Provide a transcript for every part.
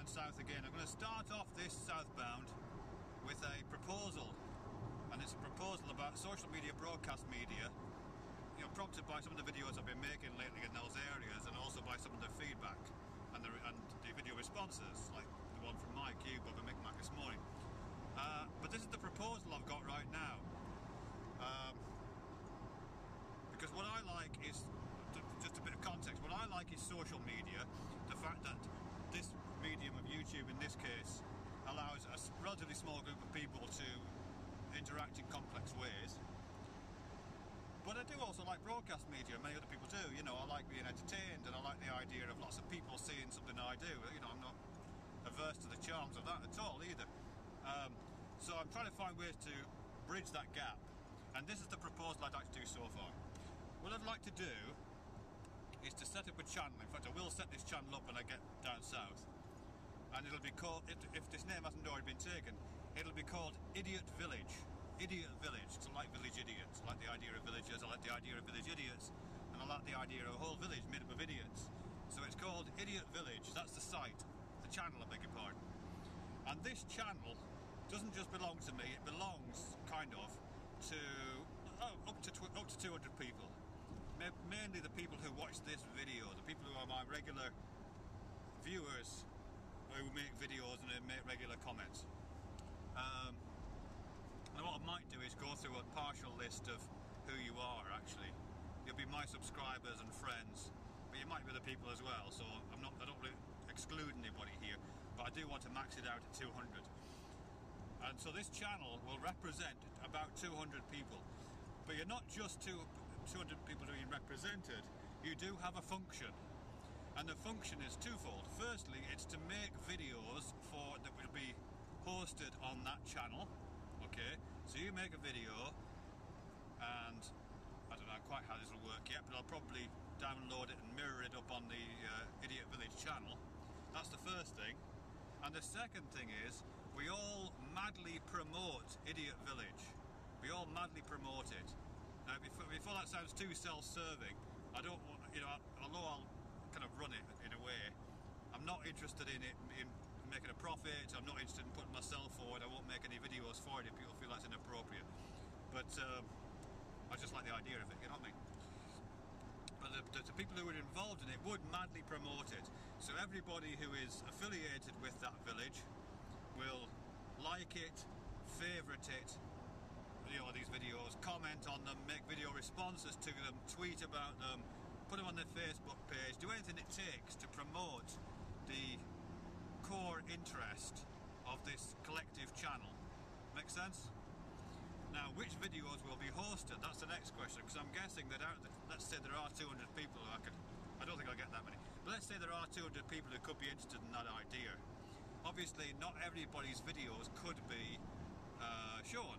down south again. I'm going to start off this Southbound with a proposal, and it's a proposal about social media, broadcast media, you know, prompted by some of the videos I've been making lately in those areas, and also by some of the feedback and the video responses, like the one from Mike Cube of a Micmac this morning. But this is the proposal I've got right now, because what I like is, just a bit of context, what I like is social media, the fact that this medium of YouTube in this case allows a relatively small group of people to interact in complex ways. But I do also like broadcast media, and many other people do. You know, I like being entertained, and I like the idea of lots of people seeing something I do. You know, I'm not averse to the charms of that at all either. So I'm trying to find ways to bridge that gap, and this is the proposal I'd like to do so far. What I'd like to do is to set up a channel. In fact, I will set this channel up when I get down south, and it'll be called, if this name hasn't already been taken, it'll be called IdiotVillage. IdiotVillage. It's like village idiots. I like the idea of villagers, I like the idea of village idiots, and I like the idea of a whole village made up of idiots. So it's called IdiotVillage. That's the site, the channel, I beg your pardon. And this channel doesn't just belong to me, it belongs kind of to up to 200 people. Mainly the people who watch this video, the people who are my regular viewers who make videos and make regular comments. And what I might do is go through a partial list of who you are. Actually, you'll be my subscribers and friends, but you might be other people as well, so I don't really exclude anybody here, but I do want to max it out at 200. And so this channel will represent about 200 people, but you're not just 200 people being represented, you do have a function, and the function is twofold. Firstly, it's to make videos that will be hosted on that channel. Okay, so you make a video, and I don't know quite how this will work yet, but I'll probably download it and mirror it up on the IdiotVillage channel. That's the first thing. And the second thing is, we all madly promote IdiotVillage. We all madly promote it. Now, before that sounds too self-serving, I don't want, you know, although I'll kind of run it in a way, I'm not interested in it in making a profit. I'm not interested in putting myself forward. I won't make any videos for it if people feel that's inappropriate. But I just like the idea of it, you know what I mean? But the people who are involved in it would madly promote it. So everybody who is affiliated with that village will like it, favourite it, you know, these videos, comment on them, make video responses to them, tweet about them, put them on their Facebook page, do anything it takes to promote the core interest of this collective channel. Make sense? Now, which videos will be hosted? That's the next question, because I'm guessing that let's say there are 200 people who I don't think I'll get that many, but let's say there are 200 people who could be interested in that idea. Obviously, not everybody's videos could be shown.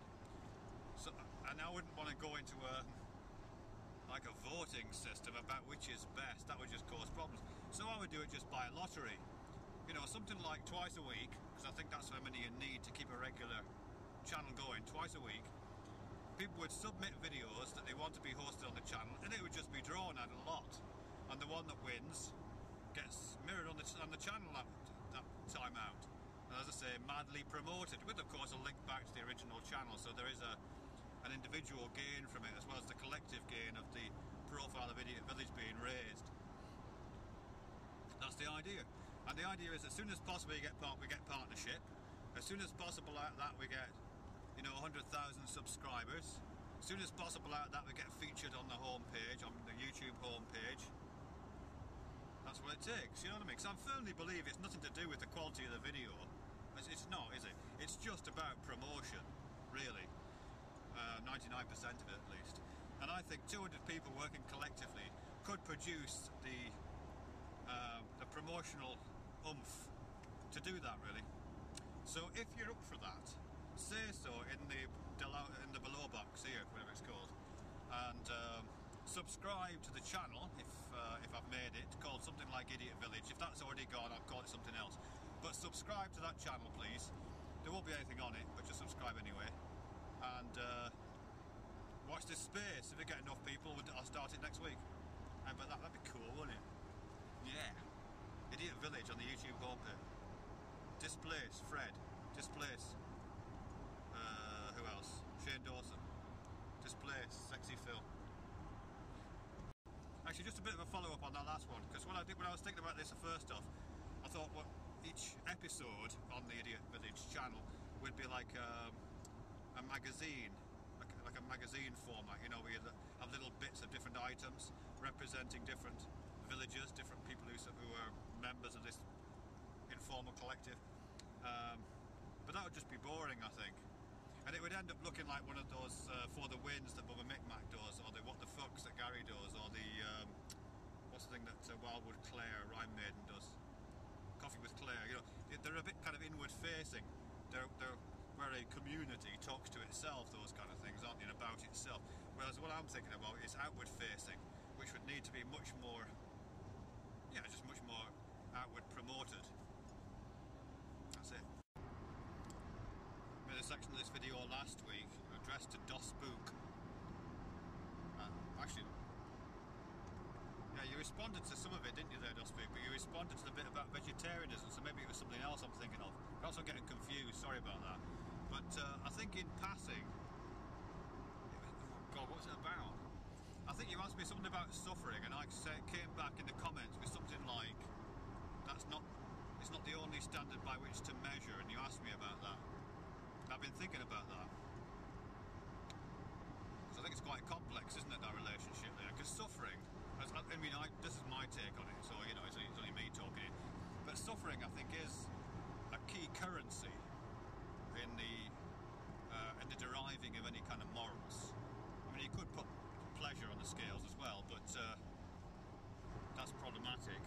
So, and I wouldn't want to go into like a voting system about which is best. That would just cause problems. So I would do it just by lottery. You know, something like twice a week, because I think that's how many you need to keep a regular channel going. Twice a week, people would submit videos that they want to be hosted on the channel, and it would just be drawn out a lot. And the one that wins gets mirrored on the channel that time out. And as I say, madly promoted, with of course a link back to the original channel, so there is an individual gain from it, as well as the collective gain of the profile of IdiotVillage being raised. That's the idea. And the idea is, as soon as possible we get partnership. As soon as possible out of that we get, you know, 100,000 subscribers. As soon as possible out of that we get featured on the homepage, on the YouTube homepage. That's what it takes, you know what I mean? Because I firmly believe it's nothing to do with the quality of the video. It's not, is it? It's just about promotion, really. 99% of it at least. And I think 200 people working collectively could produce the promotional oomph to do that, really. So if you're up for that, say so in the below box here, whatever it's called, and subscribe to the channel if I've made it, called something like IdiotVillage. If that's already gone, I'll call it something else. But subscribe to that channel, please. There won't be anything on it, but just subscribe anyway. And watch this space. If we get enough people, I'll start it next week. But that'd be cool, wouldn't it? Yeah. IdiotVillage on the YouTube homepage. Displace, Fred. Displace. Who else? Shane Dawson. Displace, Sexy Phil. Actually, just a bit of a follow-up on that last one, because when I was thinking about this first off, I thought each episode on the IdiotVillage channel would be like a magazine, like a magazine format, you know, where you have little bits of different items representing different villagers, different people who are members of this informal collective. But that would just be boring, I think. And it would end up looking like one of those For the Wins that Bubba Micmac does, or the What the Fucks that Gary does, or the what's the thing that Wildwood Claire, Rhyme Maiden does, Coffee with Claire. You know, they're a bit kind of inward facing. They're where a community talks to itself, those kind of things, aren't they, and about itself. Whereas what I'm thinking about is outward facing, which would need to be much more, yeah, just much more outward promoted. That's it. I made a section of this video last week addressed to DOS Spook. Actually, yeah, you responded to some of it, didn't you there, DOS Spook? But you responded to the bit about vegetarianism, so maybe it was something else I'm thinking of. Perhaps I'm getting confused, sorry about that. But I think in passing, oh God, what was it about? I think you asked me something about suffering, and I came back in the comments with something like, it's not the only standard by which to measure, and you asked me about that. I've been thinking about that. So I think it's quite complex, isn't it, that relationship there? Because suffering, I mean, this is my take on it, so, you know, it's only me talking. But suffering, I think, is a key currency in the deriving of any kind of morals. I mean, you could put pleasure on the scales as well, but that's problematic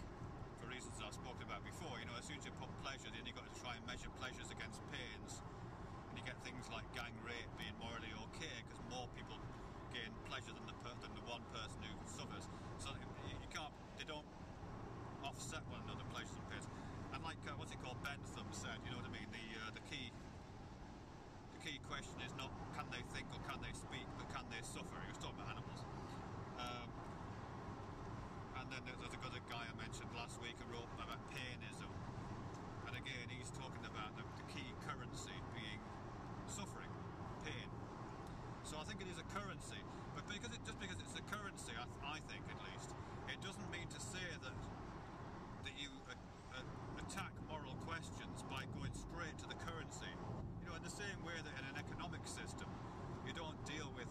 for reasons I've spoken about before. You know, as soon as you put pleasure, then you've got to try and measure pleasures against pains, and you get things like gang rape being morally okay because more people gain pleasure than the one person who suffers. So you can't, they don't offset one another, pleasures and pains. And like what's it called, Bentham said, you know what I mean? The key question is not can they think or can they speak, but can they suffer? He was talking about animals. And then there's a good guy I mentioned last week who wrote about painism. And again, he's talking about the key currency being suffering, pain. So I think it is a currency, but because it's a currency, I think at least, it doesn't mean to say that you attack moral questions by going straight to the currency. You know, in the same way that in an economic system, you don't deal with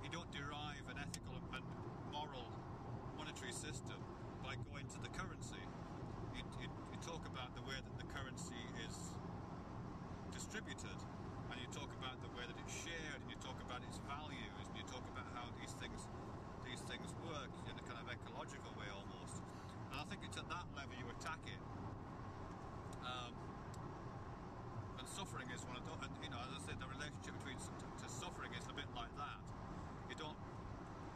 you don't derive an ethical and moral monetary system by going to the currency. You talk about the way that the currency is distributed, and you talk about the way that it's shared, and you talk about its values, and you talk about how these things work in a kind of ecological way almost. And I think it's at that level you attack it. And suffering is one of those, and you know, as I said, the relationship between to suffering is a bit like that. You don't,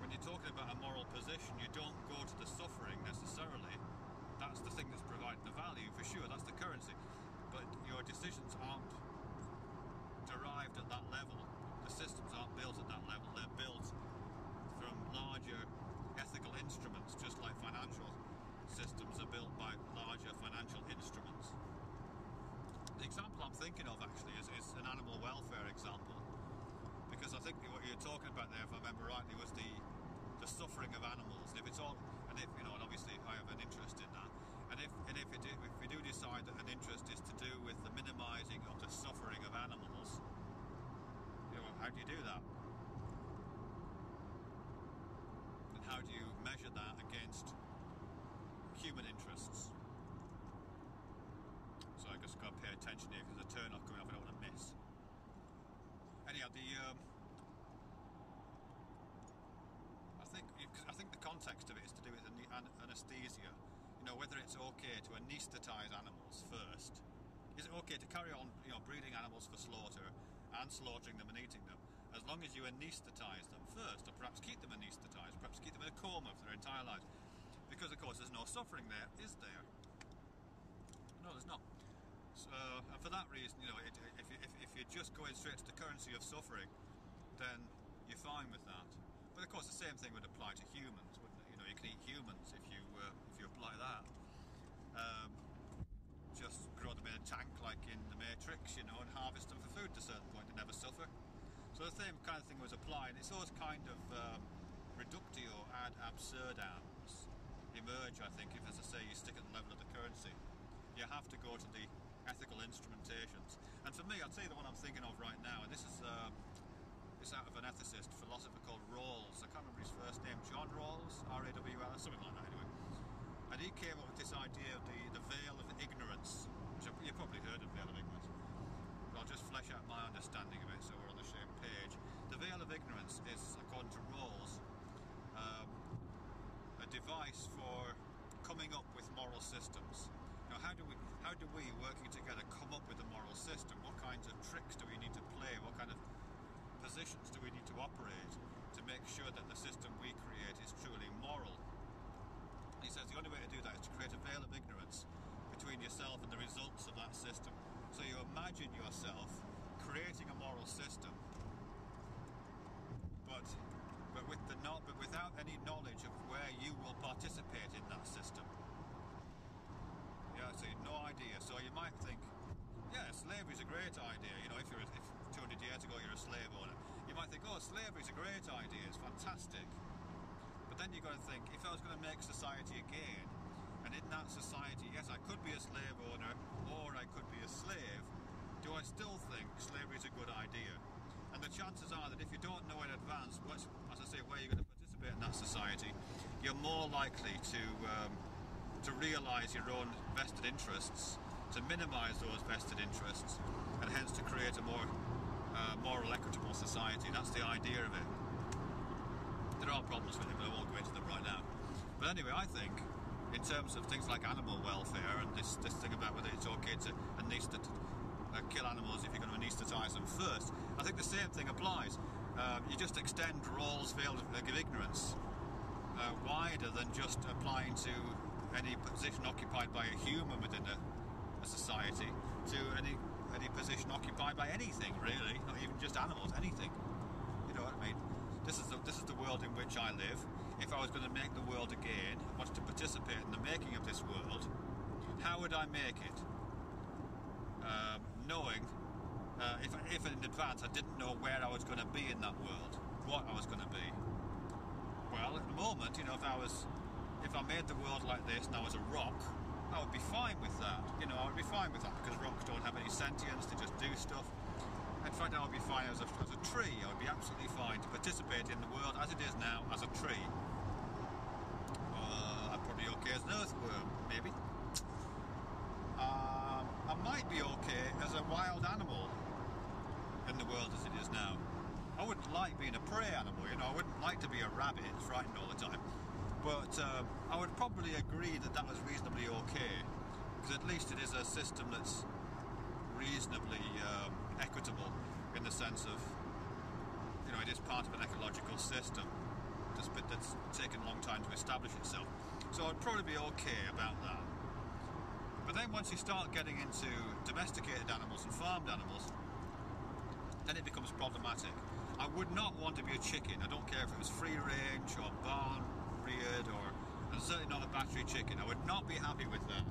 when you're talking about a moral position, you don't go to the suffering necessarily. That's the thing that's providing the value, for sure, that's the currency. But your decisions aren't derived at that level. The systems aren't built at that level. They're built from larger ethical instruments, just like financial systems are built by larger financial instruments. The example I'm thinking of actually is an animal welfare example, because I think what you're talking about there, if I remember rightly, was the suffering of animals. And if it's all, and if you know, and obviously I have an interest in that, and if we do decide that an interest is to do with the minimising of the suffering of animals, you know, how do you do that? And how do you measure that against human interests? So I just got to pay attention here because there's a turn off coming up I don't want to miss. Anyhow, I think the context of it is to do with anaesthesia. You know, whether it's okay to anaesthetise animals first. Is it okay to carry on, you know, breeding animals for slaughter and slaughtering them and eating them, as long as you anaesthetise them first, or perhaps keep them anaesthetised, perhaps keep them in a coma for their entire lives? Because of course there's no suffering there, is there? No, there's not. So, and for that reason, you know, if you're just going straight to the currency of suffering, then you're fine with that. But of course, the same thing would apply to humans, wouldn't it? You know, you can eat humans if you apply that. Just apply, and it's those kind of reductio ad absurdams emerge, I think, if, as I say, you stick at the level of the currency. You have to go to the ethical instrumentations. And for me, I'll tell you the one I'm thinking of right now, and this is it's out of an ethicist, philosopher called Rawls. I can't remember his first name, John Rawls, R-A-W-L, something like that anyway. And he came up with this idea of the veil of ignorance, which you've probably heard of, veil of ignorance. But I'll just flesh out my understanding of it so we're on the same page. The veil of ignorance is, according to Rawls, a device for coming up with moral systems. Now, how do we, working together, come up with a moral system? What kinds of tricks do we need to play? What kind of positions do we need to operate to make sure that the system we create is truly moral? He says the only way to do that is to create a veil of ignorance between yourself and the results of that system. So you imagine yourself creating a moral system, but without any knowledge of where you will participate in that system. Yeah, so you have no idea. So you might think, yeah, slavery's a great idea. You know, if 200 years ago you're a slave owner, you might think, oh, slavery's a great idea, it's fantastic. But then you've got to think, if I was going to make society again, and in that society, yes, I could be a slave owner, or I could be a slave, do I still think slavery's a good idea? And the chances are that if you don't know in advance, as I say, where you're going to participate in that society, you're more likely to realise your own vested interests, to minimise those vested interests, and hence to create a more moral, equitable society. That's the idea of it. There are problems with it, but I won't go into them right now. But anyway, I think, in terms of things like animal welfare and this thing about whether it's okay to kill animals if you're going to anaesthetise them first, I think the same thing applies. You just extend Rawls' veil of ignorance wider than just applying to any position occupied by a human within a society, to any position occupied by anything, really, not even just animals, anything. You know what I mean? This is the world in which I live. If I was going to make the world again, wanted to participate in the making of this world, how would I make it? Knowing, if in advance I didn't know where I was going to be in that world, what I was going to be. Well, at the moment, you know, if I made the world like this and I was a rock, I would be fine with that. You know, I would be fine with that because rocks don't have any sentience, they just do stuff. In fact, I would be fine as a tree. I would be absolutely fine to participate in the world as it is now as a tree. I'm probably okay as an earthworm, maybe. I might be okay as a wild animal in the world as it is now. I wouldn't like being a prey animal, you know, I wouldn't like to be a rabbit, frightened all the time. But I would probably agree that was reasonably okay, because at least it is a system that's reasonably equitable in the sense of, you know, it is part of an ecological system that's taken a long time to establish itself. So I'd probably be okay about that. But then once you start getting into domesticated animals and farmed animals, then it becomes problematic. I would not want to be a chicken. I don't care if it was free range or barn reared, and certainly not a battery chicken. I would not be happy with that.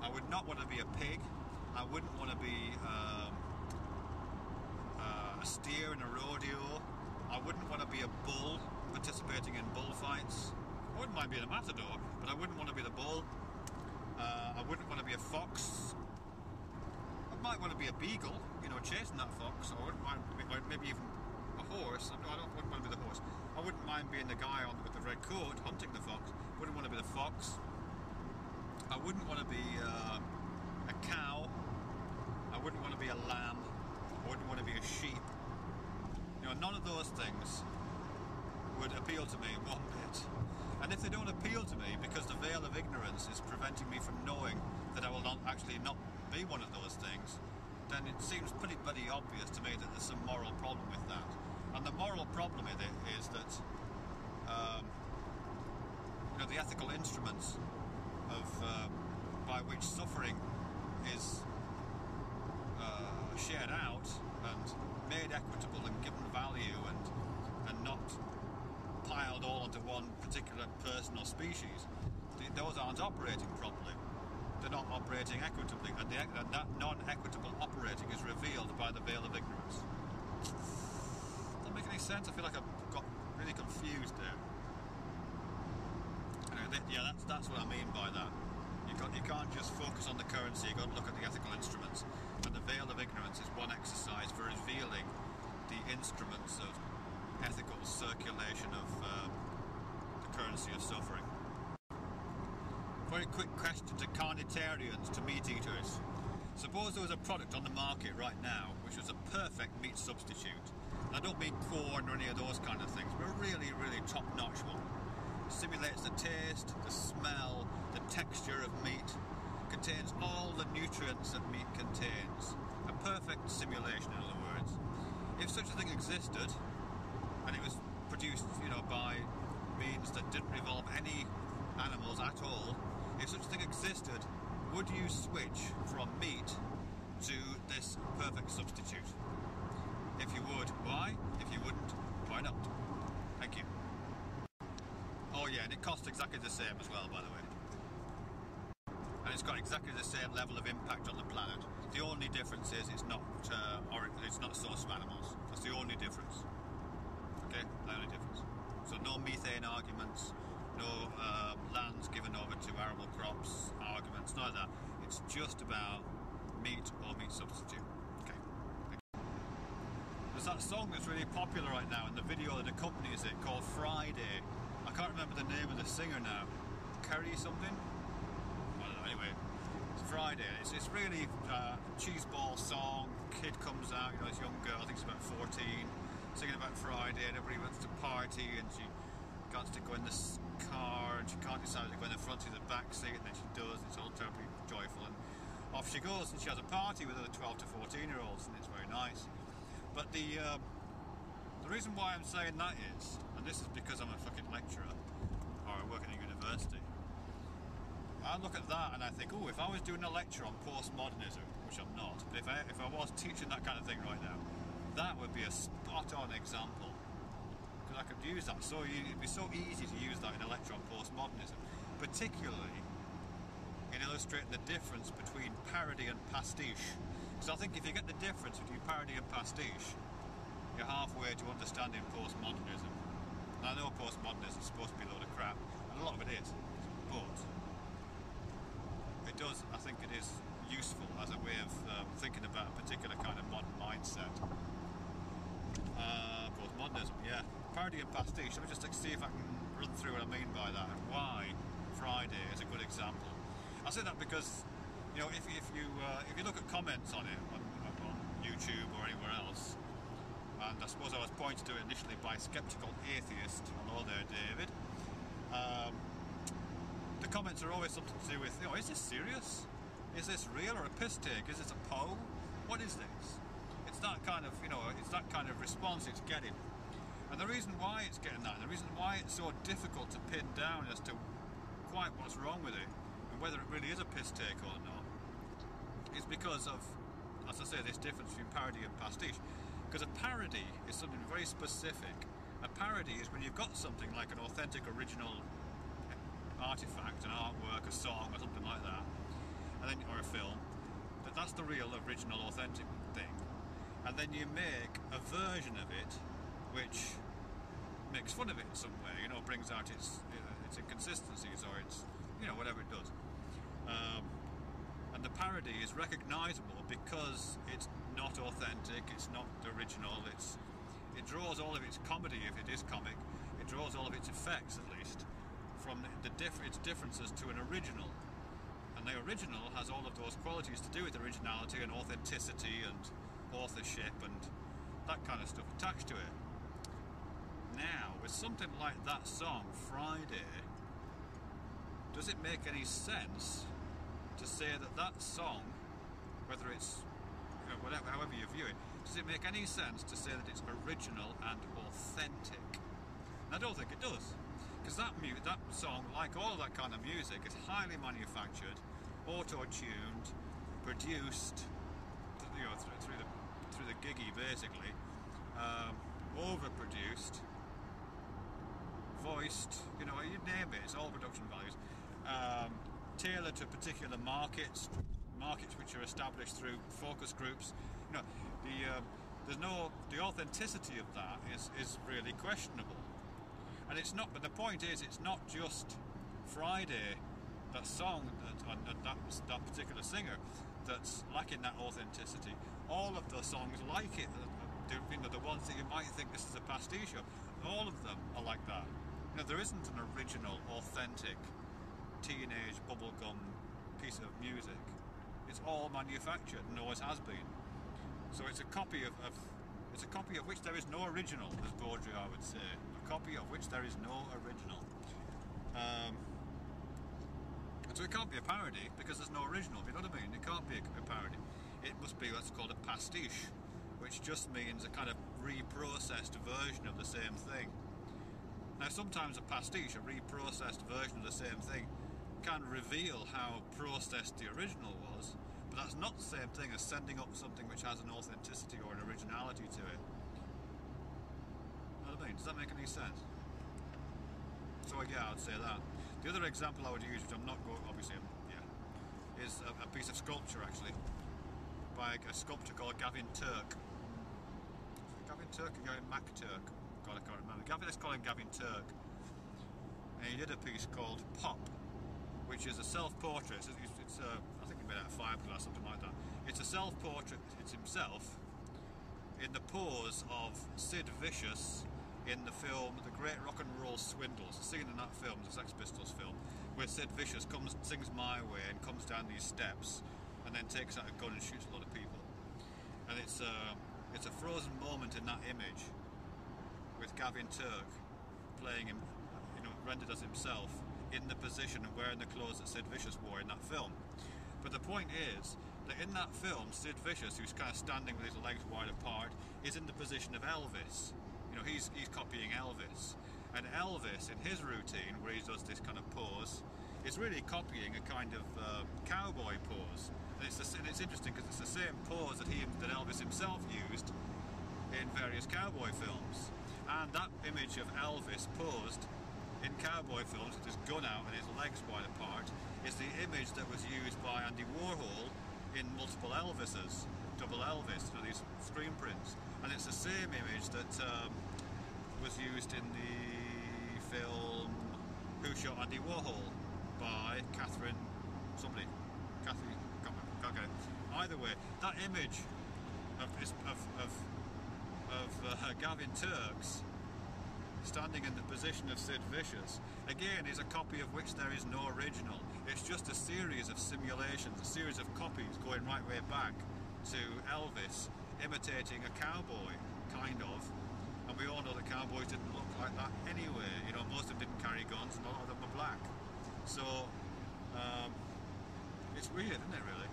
I would not want to be a pig. I wouldn't want to be a steer in a rodeo. I wouldn't want to be a bull participating in bullfights. I wouldn't mind being a matador, but I wouldn't want to be the bull. I wouldn't want to be a fox. I might want to be a beagle, you know, chasing that fox. I wouldn't mind, maybe even a horse. I wouldn't want to be the horse. I wouldn't mind being the guy with the red coat hunting the fox. Wouldn't want to be the fox. I wouldn't want to be a cow. I wouldn't want to be a lamb. I wouldn't want to be a sheep. You know, none of those things would appeal to me one bit. And if they don't appeal to me because the veil of ignorance is preventing me from knowing that I will not be one of those things, then it seems pretty bloody obvious to me that there's some moral problem with that. And the moral problem with it is that you know, the ethical instruments of by which suffering is shared out and made equitable and given value and not piled all onto one particular person or species, those aren't operating properly. They're not operating equitably, and that non-equitable operating is revealed by the veil of ignorance. The any sense? I feel like I've got really confused there. Anyway, yeah, that's what I mean by that. You can't just focus on the currency, you've got to look at the ethical instruments. And the veil of ignorance is one exercise for revealing the instruments of ethical circulation of the currency of suffering. Very quick question to carnitarians, to meat eaters. Suppose there was a product on the market right now which was a perfect meat substitute. And I don't mean corn or any of those kind of things, but a really, really top-notch one. Simulates the taste, the smell, the texture of meat, contains all the nutrients that meat contains. A perfect simulation, in other words. If such a thing existed, and it was produced, by means that didn't involve any animals at all, if such a thing existed, would you switch from meat to this perfect substitute? If you would, why? If you wouldn't, why not? Thank you. Oh yeah, and it costs exactly the same as well, by the way. And it's got exactly the same level of impact on the planet. The only difference is it's not a source of animals. That's the only difference. Okay, the only difference. So no methane arguments, no lands given over to arable crops arguments, none of that. It's just about meat or meat substitute. Okay. There's that song that's really popular right now, and the video that accompanies it called Friday. I can't remember the name of the singer now. Kerry something? I don't know, anyway. It's Friday. It's really a cheeseball song. Kid comes out, this young girl, I think she's about 14, singing about Friday, and everybody wants to party, and she wants to go in the car, and she can't decide to go in the front seat or the back seat, and then she does, and it's all terribly joyful, and off she goes, and she has a party with other 12 to 14 year olds, and it's very nice. But the reason why I'm saying that is, and this is because I'm a fucking lecturer, or I work in a university, I look at that and I think, oh, if I was doing a lecture on postmodernism, which I'm not, but if I was teaching that kind of thing right now, that would be a spot-on example. Because I could use that, it'd be so easy to use that in a lecture on postmodernism, particularly in illustrating the difference between parody and pastiche. Because I think if you get the difference between parody and pastiche, you're halfway to understanding postmodernism. And I know postmodernism is supposed to be a load of crap, and a lot of it is, but it does, I think it is useful as a way of thinking about a particular kind of modern mindset. Postmodernism, yeah. Parody and pastiche, let me just see if I can run through what I mean by that, and why Friday is a good example. I say that because, if you look at comments on it, on YouTube or anywhere else, and I suppose I was pointed to it initially by Skeptical Atheist, hello there David, the comments are always something to do with, is this serious? Is this real or a piss take? Is this a poll? What is this? It's that kind of, it's that kind of response it's getting. And the reason why it's getting that, and the reason why it's so difficult to pin down as to quite what's wrong with it, and whether it really is a piss take or not, is because of, as I say, this difference between parody and pastiche. Because a parody is something very specific. A parody is when you've got something like an authentic original artifact, an artwork, a song, or something like that, and then, or a film, that's the real, original, authentic thing. And then you make a version of it which makes fun of it in some way, brings out its inconsistencies, or its, whatever it does. And the parody is recognisable because it's not authentic, it's not original, it draws all of its comedy, if it is comic, it draws all of its effects, at least, from its differences to an original. And the original has all of those qualities to do with originality and authenticity and authorship and that kind of stuff attached to it. Now, with something like that song, Friday, does it make any sense to say that song, whether it's, whatever, however you view it, does it make any sense to say that it's original and authentic? And I don't think it does. Because that song, like all of that kind of music, is highly manufactured, auto-tuned, produced, through the giggy, basically, overproduced, voiced, you name it, it's all production values, tailored to particular markets which are established through focus groups. the authenticity of that is really questionable. And it's not, but the point is, it's not just Friday, that song, that particular singer, that's lacking that authenticity. All of the songs like it, the ones that you might think this is a pastiche of, all of them are like that. There isn't an original, authentic, teenage bubblegum piece of music. It's all manufactured and always has been. So it's a copy of which there is no original, as Baudrillard would say. A copy of which there is no original. So it can't be a parody because there's no original. You know what I mean? It can't be a parody. It must be what's called a pastiche, which just means a kind of reprocessed version of the same thing. Now, sometimes a pastiche, a reprocessed version of the same thing, can reveal how processed the original was, but that's not the same thing as sending up something which has an authenticity or an originality to it. You know what I mean? Does that make any sense? So yeah, I'd say that. The other example I would use, which I'm not going, obviously, is a piece of sculpture actually, by a sculptor called Gavin Turk. Gavin Turk or Gavin MacTurk? God, I can't remember. Let's call him Gavin Turk. And he did a piece called Pop, which is a self-portrait. It's I think he made it out of fiberglass, something like that. It's a self-portrait. It's himself in the pose of Sid Vicious in the film The Great Rock and Roll Swindles. The scene in that film, the Sex Pistols film, where Sid Vicious sings My Way and comes down these steps and then takes out a gun and shoots a lot of people. And it's a frozen moment in that image with Gavin Turk playing him, rendered as himself, in the position and wearing the clothes that Sid Vicious wore in that film. But the point is that in that film, Sid Vicious, who's kind of standing with his legs wide apart, is in the position of Elvis. He's copying Elvis. And Elvis, in his routine, where he does this kind of pose, is really copying a kind of cowboy pose. And it's interesting because it's the same pose that Elvis himself used in various cowboy films. And that image of Elvis posed in cowboy films with his gun out and his legs wide apart is the image that was used by Andy Warhol in multiple Elvises, double Elvis, these screen prints. And it's the same image that was used in the film Who Shot Andy Warhol by Catherine, can't get it. Either way, that image of Gavin Turks standing in the position of Sid Vicious, again, is a copy of which there is no original. It's just a series of simulations, a series of copies going right way back to Elvis imitating a cowboy, kind of. And we all know that cowboys didn't look like that anyway. Most of them didn't carry guns and a lot of them were black. So, it's weird, isn't it, really?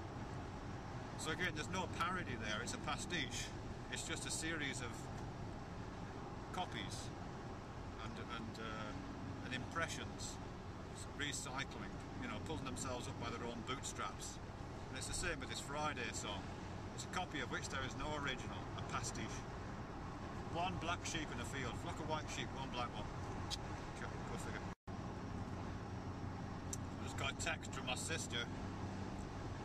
So again, there's no parody there, it's a pastiche. It's just a series of copies and impressions, recycling, pulling themselves up by their own bootstraps. And it's the same with this Friday song. It's a copy of which there is no original, a pastiche. One black sheep in a field, flock of white sheep, one black one. Go figure. I just got a text from my sister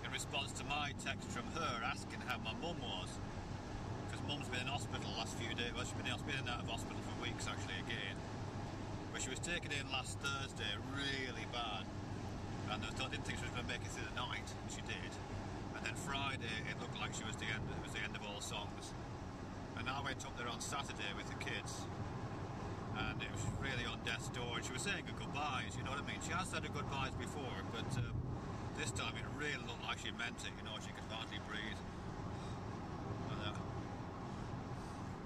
in response to my text from her asking how my mum was. Because mum's been in hospital the last few days. Well, she's been in and out of hospital for weeks actually again. But she was taken in last Thursday, really bad. And I didn't think she was going to make it through the night, and she did. And then Friday, it looked like it was the end of all songs. And I went up there on Saturday with the kids, and it was really on death's door, and she was saying her goodbyes, you know what I mean? She has said her goodbyes before, but this time it really looked like she meant it, she could hardly breathe.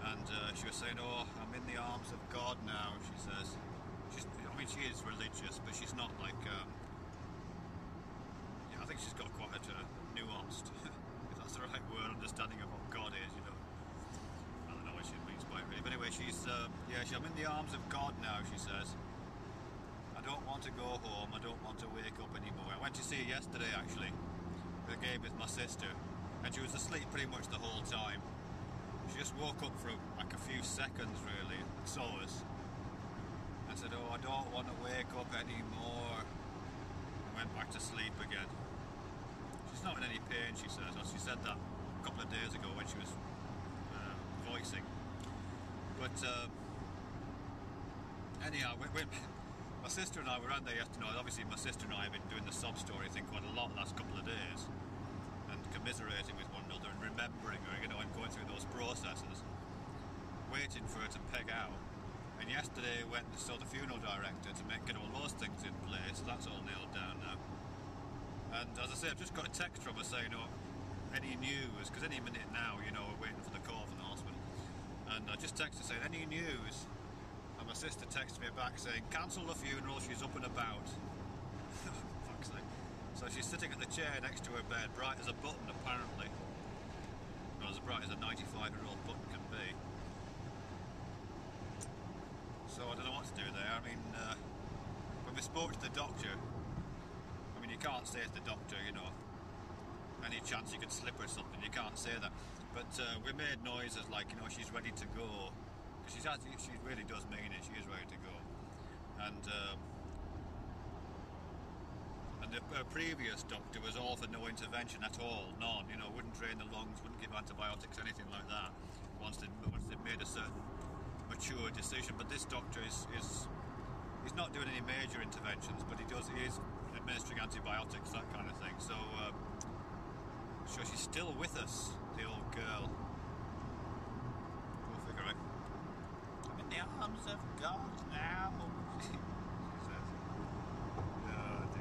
And she was saying, oh, I'm in the arms of God now, she says. She is religious, but she's not like, I think she's got quite a nuanced, if that's the right word, understanding of what God is, I don't know what she means by it really. But anyway, I'm in the arms of God now, she says. I don't want to go home, I don't want to wake up anymore. I went to see her yesterday, actually, the game with my sister, and she was asleep pretty much the whole time. She just woke up for like a few seconds, really, and saw us, and said, oh, I don't want to wake up anymore, and went back to sleep again. She's not in any pain, she says. She said that a couple of days ago when she was rejoicing. But anyhow, my sister and I were around there yesterday. Obviously, my sister and I have been doing the sob story thing quite a lot the last couple of days, and commiserating with one another and remembering her, you know, and going through those processes, waiting for her to peg out. And yesterday went and saw the funeral director to get all those things in place. So that's all nailed down now. And as I say, I've just got a text from her saying, "Oh, any news?" Because any minute now, you know, we're waiting for the call from the hospital. And I just texted saying, "Any news?" And my sister texted me back saying, "Cancel the funeral, she's up and about." Fuck's sake. So she's sitting at the chair next to her bed, bright as a button apparently. Well, as bright as a 95-year-old button can be. So I don't know what to do there. I mean, when we spoke to the doctor, I mean, you can't say to the doctor, you know, any chance you could slip or something, you can't say that. But we made noises like, you know, she's ready to go. Because she really does mean it, she is ready to go. And the previous doctor was all for no intervention at all, none, you know, wouldn't drain the lungs, wouldn't give antibiotics, anything like that, once they'd made a certain mature decision. But this doctor he's not doing any major interventions, but he is administering antibiotics, that kind of thing. So she's still with us, the old girl. Go figure out. I'm in the arms of God now, she says.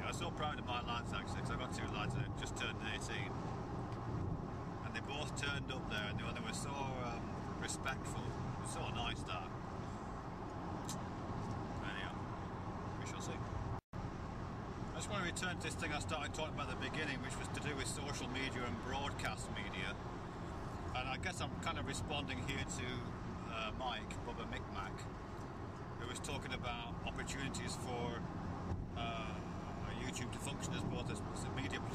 I was so proud of my lads actually, because I got two lads that just turned 18, and they both turned up there, and they were so respectful. It was so nice that. Anyhow, we shall see. I just want to return to this thing I started talking about at the beginning, which was to do with social media and broadcast media. And I guess I'm kind of responding here to Mike, Bubba Micmac, who was talking about opportunities for YouTube to function as both a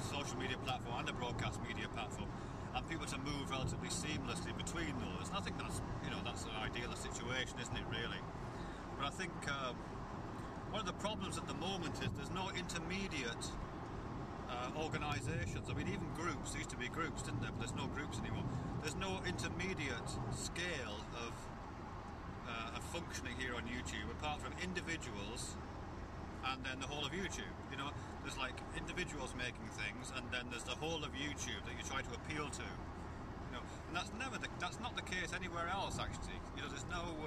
social media platform and a broadcast media platform, and people to move relatively seamlessly between those. And I think that's, you know, that's an ideal situation, isn't it, really? But I think one of the problems at the moment is there's no intermediate organisations. I mean, even groups, there used to be groups, didn't there? But there's no groups anymore. There's no intermediate scale of functioning here on YouTube, apart from individuals and then the whole of YouTube. You know, there's like individuals making things, and then there's the whole of YouTube that you try to appeal to. You know, and that's not the case anywhere else, actually. You know, there's no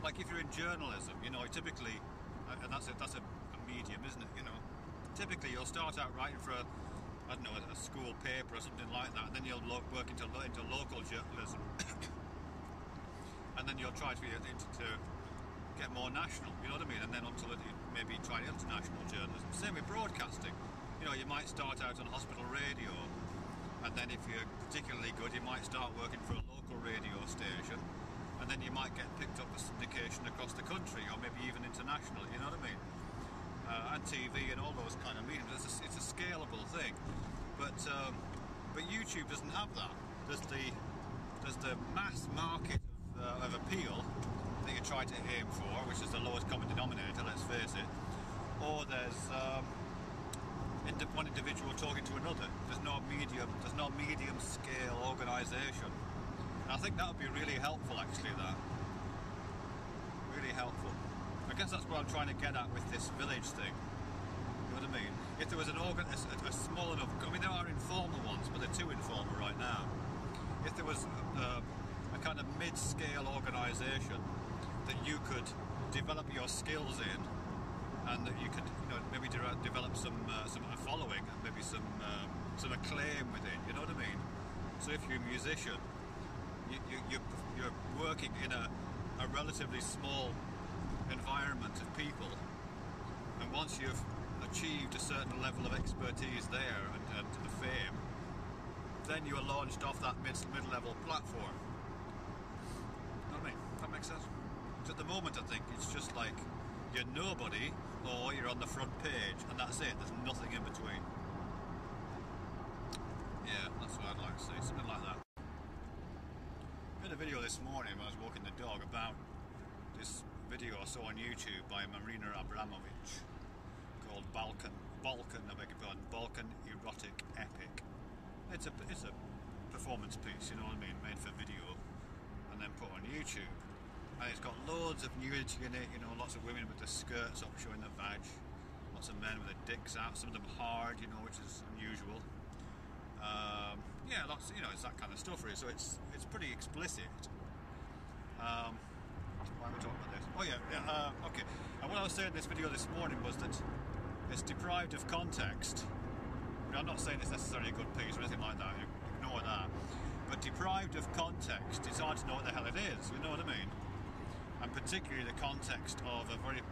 like if you're in journalism, you know, typically, and that's a medium, isn't it? You know, typically you'll start out writing for a school paper or something like that, and then you'll work into local journalism, and then you'll try to get more national, you know what I mean, and then until you maybe try international journalism. Same with broadcasting. You know, you might start out on hospital radio, and then if you're particularly good, you might start working for a local radio station, and then you might get picked up for syndication across the country, or maybe even international, you know what I mean? And TV and all those kind of mediums. It's a scalable thing, but YouTube doesn't have that. There's the mass market of appeal that you try to aim for, which is the lowest common denominator, let's face it, or there's one individual talking to another. There's no medium scale organisation. And I think that would be really helpful, actually, really helpful. I guess that's what I'm trying to get at with this village thing. You know what I mean? If there was a small enough, I mean, there are informal ones, but they're too informal right now. If there was a kind of mid-scale organisation that you could develop your skills in, and that you could, you know, maybe develop some following, and maybe some acclaim within. You know what I mean? So if you're a musician, you're working in a relatively small environment of people, and once you've achieved a certain level of expertise there and fame, then you are launched off that mid-level platform. You know what I mean? That makes sense? At the moment, I think it's just like you're nobody, or you're on the front page, and that's it. There's nothing in between. Yeah, that's what I'd like to see, something like that. I made a video this morning when I was walking the dog about this video I saw on YouTube by Marina Abramovich called Balkan Erotic Epic. It's a performance piece, you know what I mean, made for video. and then put on YouTube. And it's got loads of nudity in it, you know, lots of women with their skirts up showing their vag, lots of men with their dicks out, some of them hard, you know, which is unusual. Yeah, lots, you know, it's that kind of stuff really, so it's pretty explicit. Why am I talking about this? Oh yeah, okay. And what I was saying in this video this morning was that it's deprived of context. I mean, I'm not saying it's necessarily a good piece or anything like that, ignore that. But deprived of context, it's hard to know what the hell it is, you know what I mean? And particularly the context of a very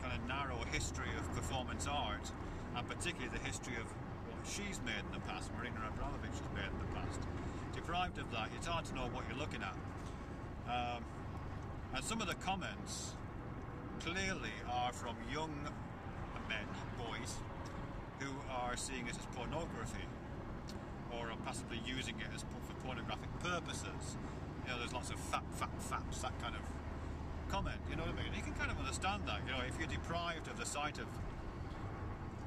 kind of narrow history of performance art, and particularly the history of what she's made in the past, Marina Abramovich has made in the past. Deprived of that, it's hard to know what you're looking at. And some of the comments clearly are from young men, boys, who are seeing it as pornography, or are possibly using it as for pornographic purposes. You know, there's lots of faps, that kind of comment, you know what I mean? You can kind of understand that, you know, if you're deprived of the sight of,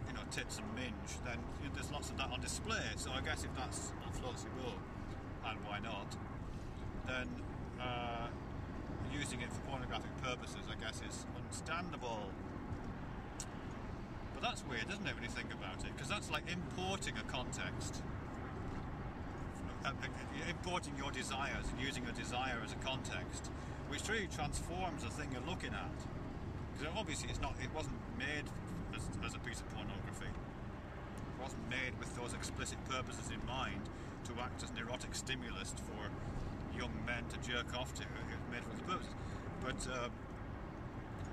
you know, tits and minge, then you know, there's lots of that on display, so I guess if that floats your boat, and why not, then using it for pornographic purposes, I guess, is understandable. But that's weird, isn't it, when you think about it? Because that's like importing a context. Importing your desires and using your desire as a context, which really transforms the thing you're looking at. Because obviously it wasn't made as a piece of pornography. It wasn't made with those explicit purposes in mind to act as an erotic stimulus for young men to jerk off to. It was made for those purposes. But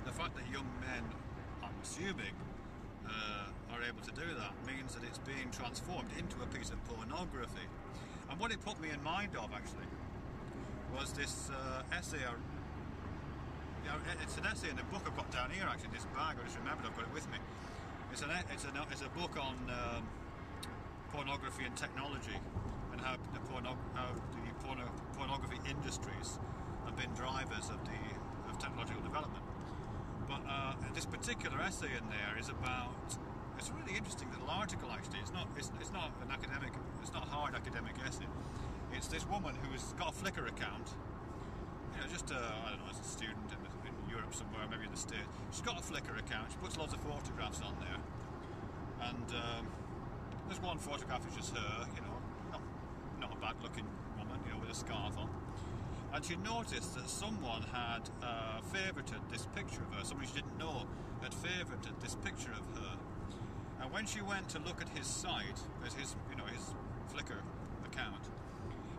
the fact that young men, I'm assuming, are able to do that means that it's being transformed into a piece of pornography. And what it put me in mind of, actually, was this essay. It's an essay in a book I've got down here, actually, in this bag. I just remembered I've got it with me. It's a book on pornography and technology, and how the pornography industries have been drivers of technological development. But this particular essay in there is about. It's a really interesting little article, actually. It's not an academic. It's not a hard academic essay. It's this woman who's got a Flickr account. You know, just I don't know, as a student in Europe somewhere, maybe in the States. She's got a Flickr account. She puts loads of photographs on there, and there's one photograph is just her. You know, not a bad-looking woman. You know, with a scarf on. And she noticed that someone had favorited this picture of her. Somebody she didn't know had favorited this picture of her. And when she went to look at his site, as his Flickr account,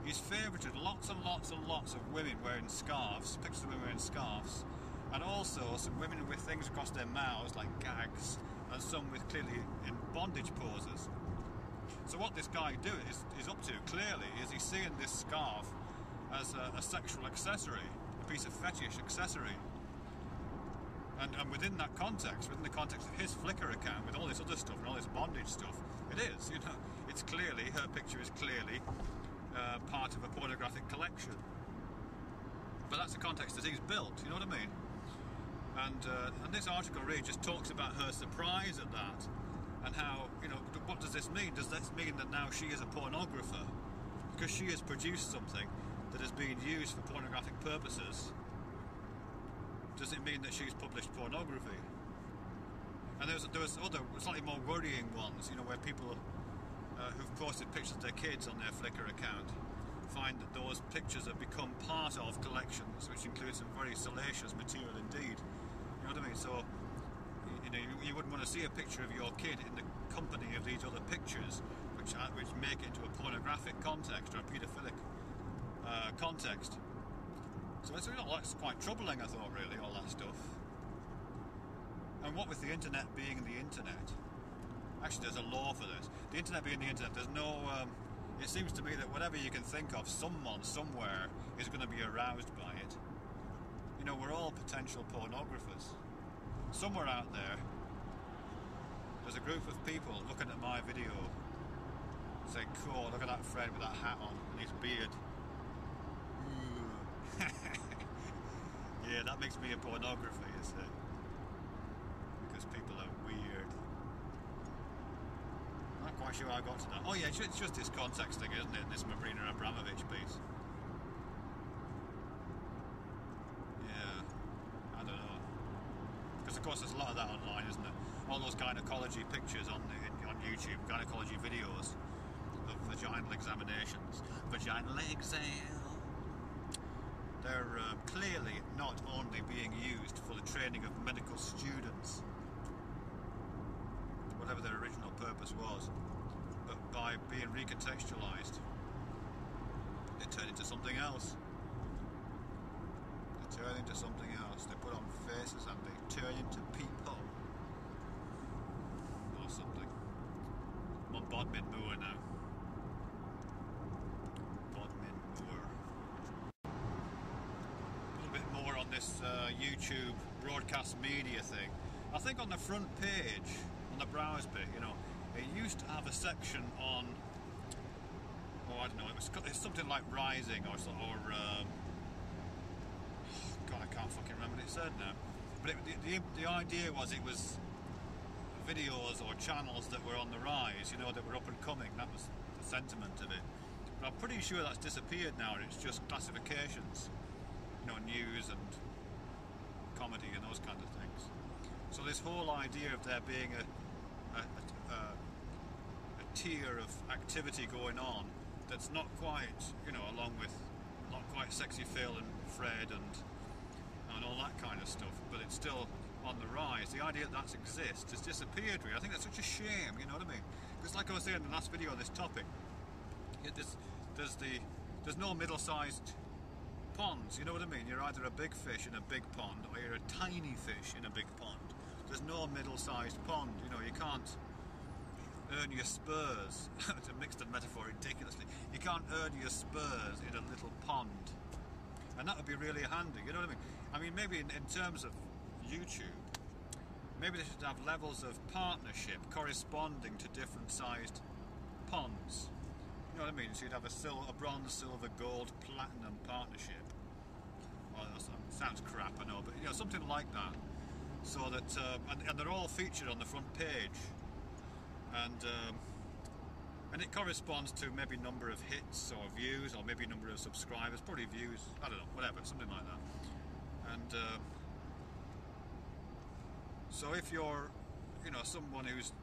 he's favorited lots and lots and lots of women wearing scarves, pictures of women wearing scarves, and also some women with things across their mouths like gags, and some with clearly in bondage poses. So what this guy is up to clearly is he's seeing this scarf as a sexual accessory, a piece of fetish accessory. And within that context, within the context of his Flickr account, with all this other stuff and all this bondage stuff, it is, you know, it's clearly, her picture is clearly part of a pornographic collection. But that's the context that he's built, you know what I mean? And this article really just talks about her surprise at that, and how, you know, what does this mean? Does this mean that now she is a pornographer? Because she has produced something that has been used for pornographic purposes. Does it mean that she's published pornography? And there was other slightly more worrying ones, you know, where people who've posted pictures of their kids on their Flickr account find that those pictures have become part of collections, which include some very salacious material indeed. You know what I mean? So, you know, you wouldn't want to see a picture of your kid in the company of these other pictures, which make it into a pornographic context or a paedophilic context. So that's quite troubling, I thought, really, all that stuff. And what with the internet being the internet, actually there's a law for this. The internet being the internet, there's no, it seems to me that whatever you can think of, someone, somewhere, is going to be aroused by it. You know, we're all potential pornographers. Somewhere out there's a group of people looking at my video, saying, cool, look at that friend with that hat on, and his beard. Yeah, that makes me a pornographer, you see. Because people are weird. I'm not quite sure how I got to that. Oh yeah, it's just this context thing, isn't it? This Marina Abramovich piece. course, there's a lot of that online, isn't there? All those gynecology pictures on YouTube, gynecology videos of vaginal examinations. Vaginal exam. They're clearly not only being used for the training of medical students, whatever their original purpose was, but by being recontextualized, they turn into something else. They turn into something else. They put on faces and they turn into people. Or something. I'm on Bodmin Moor now. Bodmin Moor. A little bit more on this YouTube broadcast media thing. I think on the front page, on the browse bit, you know, it used to have a section on, oh, I don't know, it's something like rising or God, I can't fucking remember what it said now. But the idea was it was videos or channels that were on the rise, you know, that were up and coming. That was the sentiment of it. But I'm pretty sure that's disappeared now, and it's just classifications, you know, news and comedy and those kind of things. So this whole idea of there being a tier of activity going on that's not quite, you know, along with not quite Sexy Phil and Fred and all that kind of stuff, but it's still on the rise. The idea that exists has disappeared really. I think that's such a shame, you know what I mean? Because like I was saying in the last video on this topic, there's no middle-sized ponds, you know what I mean? You're either a big fish in a big pond or you're a tiny fish in a big pond. There's no middle-sized pond, you know, you can't earn your spurs, to mix the metaphor ridiculously, you can't earn your spurs in a little pond. And that would be really handy, you know what I mean? I mean, maybe in terms of YouTube, maybe they should have levels of partnership corresponding to different sized ponds. You know what I mean? So you'd have a bronze, silver, gold, platinum partnership. Well, that sounds crap, I know, but you know, something like that. So that, and they're all featured on the front page. And it corresponds to maybe number of hits or views, or maybe number of subscribers, probably views, I don't know, whatever, something like that. And so if you're, you know, someone who's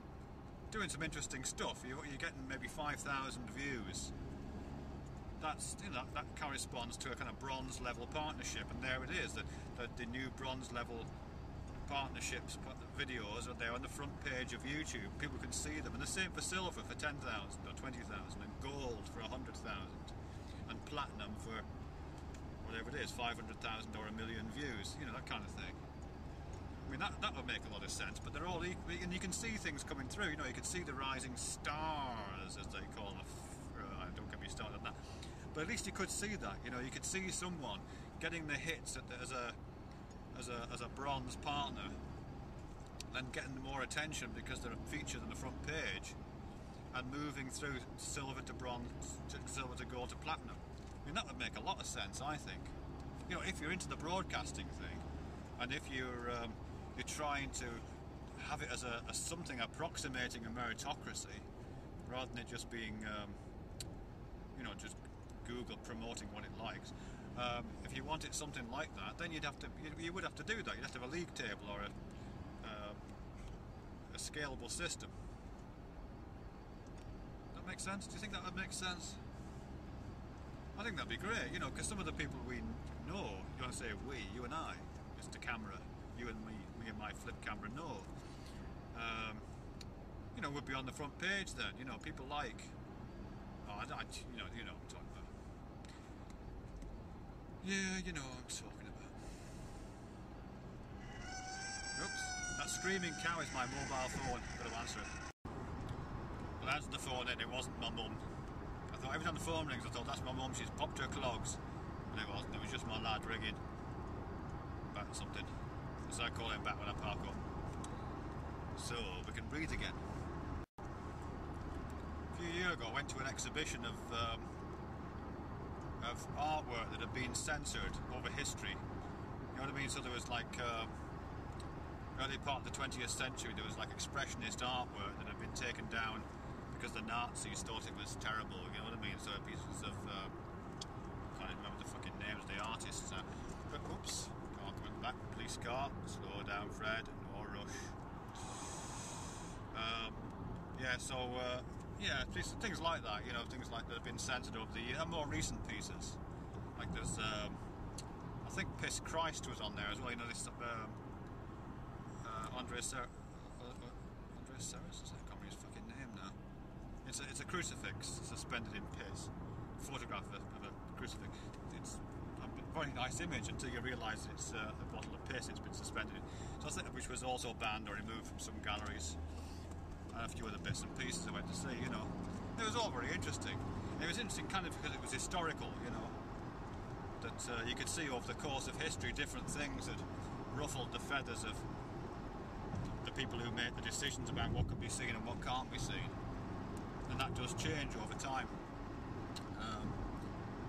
doing some interesting stuff, you're getting maybe 5,000 views. That's, you know, that corresponds to a kind of bronze level partnership, and there it is. The new bronze level partnerships videos are there on the front page of YouTube. People can see them, and the same for silver for 10,000 or 20,000, and gold for 100,000, and platinum for whatever it is, 500,000 or 1 million views. You know, that kind of thing. I mean, that would make a lot of sense. But they're all equal, and you can see things coming through. You know, you can see the rising stars, as they call them. Don't get me started on that. But at least you could see that. You know, you could see someone getting the hits as a bronze partner, and getting more attention because they're featured on the front page, and moving through silver to bronze, to silver to gold to platinum. I mean, that would make a lot of sense, I think. You know, if you're into the broadcasting thing, and if you're trying to have it as something approximating a meritocracy, rather than it just being, you know, just Google promoting what it likes. If you wanted something like that, then you would have to do that. You'd have to have a league table or a scalable system. That makes sense? Do you think that would make sense? I think that'd be great, you know, because some of the people we know, you want to say we, you and I, Mr. Camera, you and me and my flip camera know, you know, would be on the front page then. You know, people like, you know what I'm talking about. Yeah, you know what I'm talking about. Oops, that screaming cow is my mobile phone. Got to answer it. Well, I answered the phone and it wasn't my mum. I thought every time the phone rings, I thought that's my mum. She's popped her clogs, and it wasn't. It was just my lad ringing about something. So I call him back when I park up, so we can breathe again. A few years ago, I went to an exhibition of artwork that had been censored over history. You know what I mean? So there was like early part of the 20th century, there was like expressionist artwork that had been taken down because the Nazis thought it was terrible. You know what I mean? So pieces of I can't even remember the fucking names of the artists. But oops, car coming back. Police car. Slow down, Fred. No gosh. Yeah, so yeah, things like that, you know, things like that have been censored over the years, and more recent pieces. Like there's, I think Piss Christ was on there as well, you know, this Andres Serres, I can't remember his fucking name now. It's a crucifix suspended in piss, photograph of a crucifix. It's a very nice image until you realise it's a bottle of piss it's been suspended in. So I think, which was also banned or removed from some galleries. And a few other bits and pieces I went to see, you know. It was all very interesting. It was interesting kind of because it was historical, you know. That you could see over the course of history different things that ruffled the feathers of the people who made the decisions about what could be seen and what can't be seen. And that does change over time.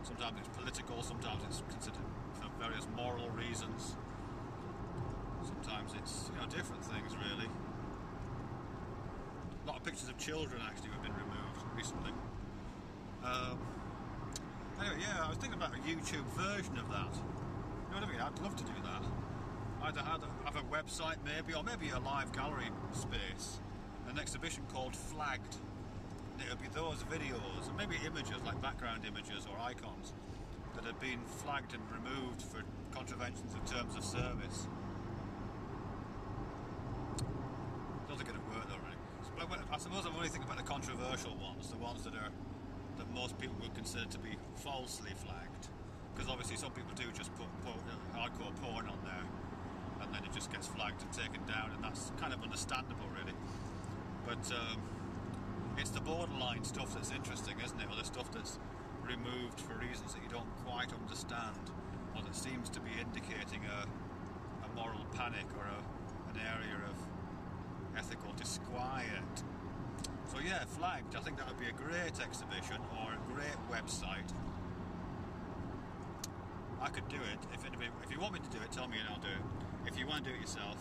Sometimes it's political, sometimes it's considered for various moral reasons. Sometimes it's, you know, different things really. A lot of pictures of children actually have been removed recently. Anyway, yeah, I was thinking about a YouTube version of that. You know what I mean? I'd love to do that. Either have a website maybe, or maybe a live gallery space, an exhibition called Flagged. It would be those videos, and maybe images, like background images or icons, that have been flagged and removed for contraventions of terms of service. I don't think it'd work though, really. I suppose I'm only thinking about the controversial ones, the ones that most people would consider to be falsely flagged. Because obviously some people do just put hardcore porn on there, and then it just gets flagged and taken down, and that's kind of understandable, really. But it's the borderline stuff that's interesting, isn't it? Or the stuff that's removed for reasons that you don't quite understand, or that seems to be indicating a moral panic or an area of ethical disquiet. So yeah, Flagged, I think that would be a great exhibition or a great website. I could do it. If you want me to do it, tell me and I'll do it. If you want to do it yourself,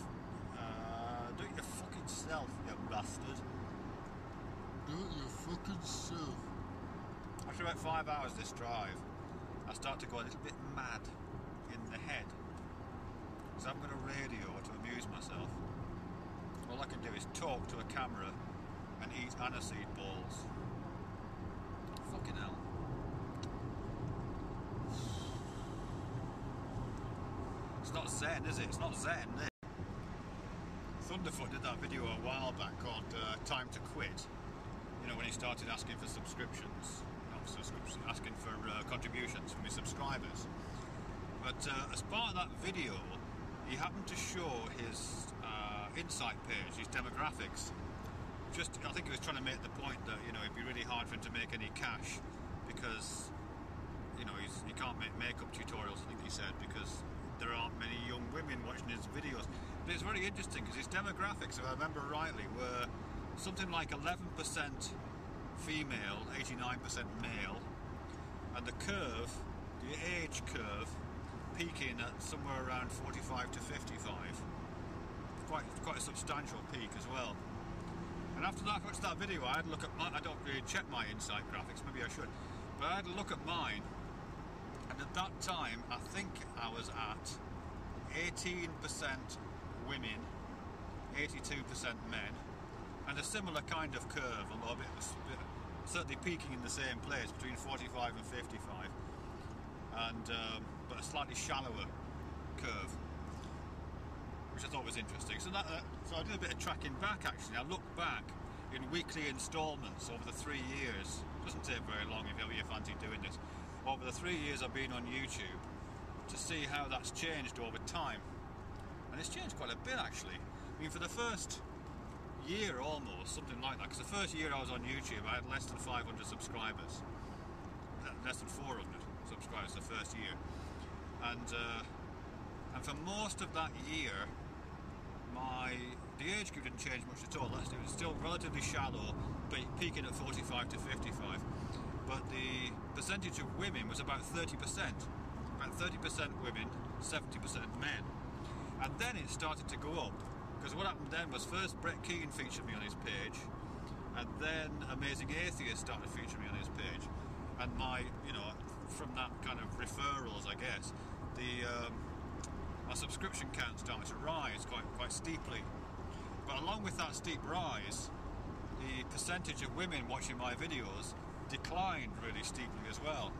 do it your fucking self, you bastard. Do it your fucking self. After about 5 hours this drive, I start to go a little bit mad in the head. Because I haven't got a radio to amuse myself. All I can do is talk to a camera and eat aniseed balls. Fucking hell. It's not zen, is it? It's not zen, is it? Thunderfoot did that video a while back called Time to Quit. You know, when he started asking for subscriptions. Not subscriptions, asking for contributions from his subscribers. But as part of that video, he happened to show his insight page, his demographics. I think he was trying to make the point that, you know, it'd be really hard for him to make any cash because, you know, he can't make makeup tutorials, I think he said, because there aren't many young women watching his videos. But it's very interesting because his demographics, if I remember rightly, were something like 11% female, 89% male, and the curve, the age curve, peaking at somewhere around 45 to 55. Quite a substantial peak as well. And after that, I watched that video, I had a look at I don't really check my insight graphics, maybe I should, but I had a look at mine, and at that time, I think I was at 18% women, 82% men, and a similar kind of curve, although a bit certainly peaking in the same place, between 45 and 55, and but a slightly shallower curve, which I thought was interesting. So I did a bit of tracking back actually. I looked back in weekly instalments over the 3 years. It doesn't take very long if you fancy doing this. Over the 3 years I've been on YouTube to see how that's changed over time. And it's changed quite a bit actually. I mean, for the first year almost, something like that, because the first year I was on YouTube I had less than 500 subscribers. Less than 400 subscribers the first year. And for most of that year, the age group didn't change much at all. It was still relatively shallow, but peaking at 45 to 55. But the percentage of women was about 30%. About 30% women, 70% men. And then it started to go up. Because what happened then was first Brett Keane featured me on his page, and then Amazing Atheist started featuring me on his page. And from that kind of referrals, I guess, my subscription count started to rise quite steeply. But along with that steep rise, the percentage of women watching my videos declined really steeply as well.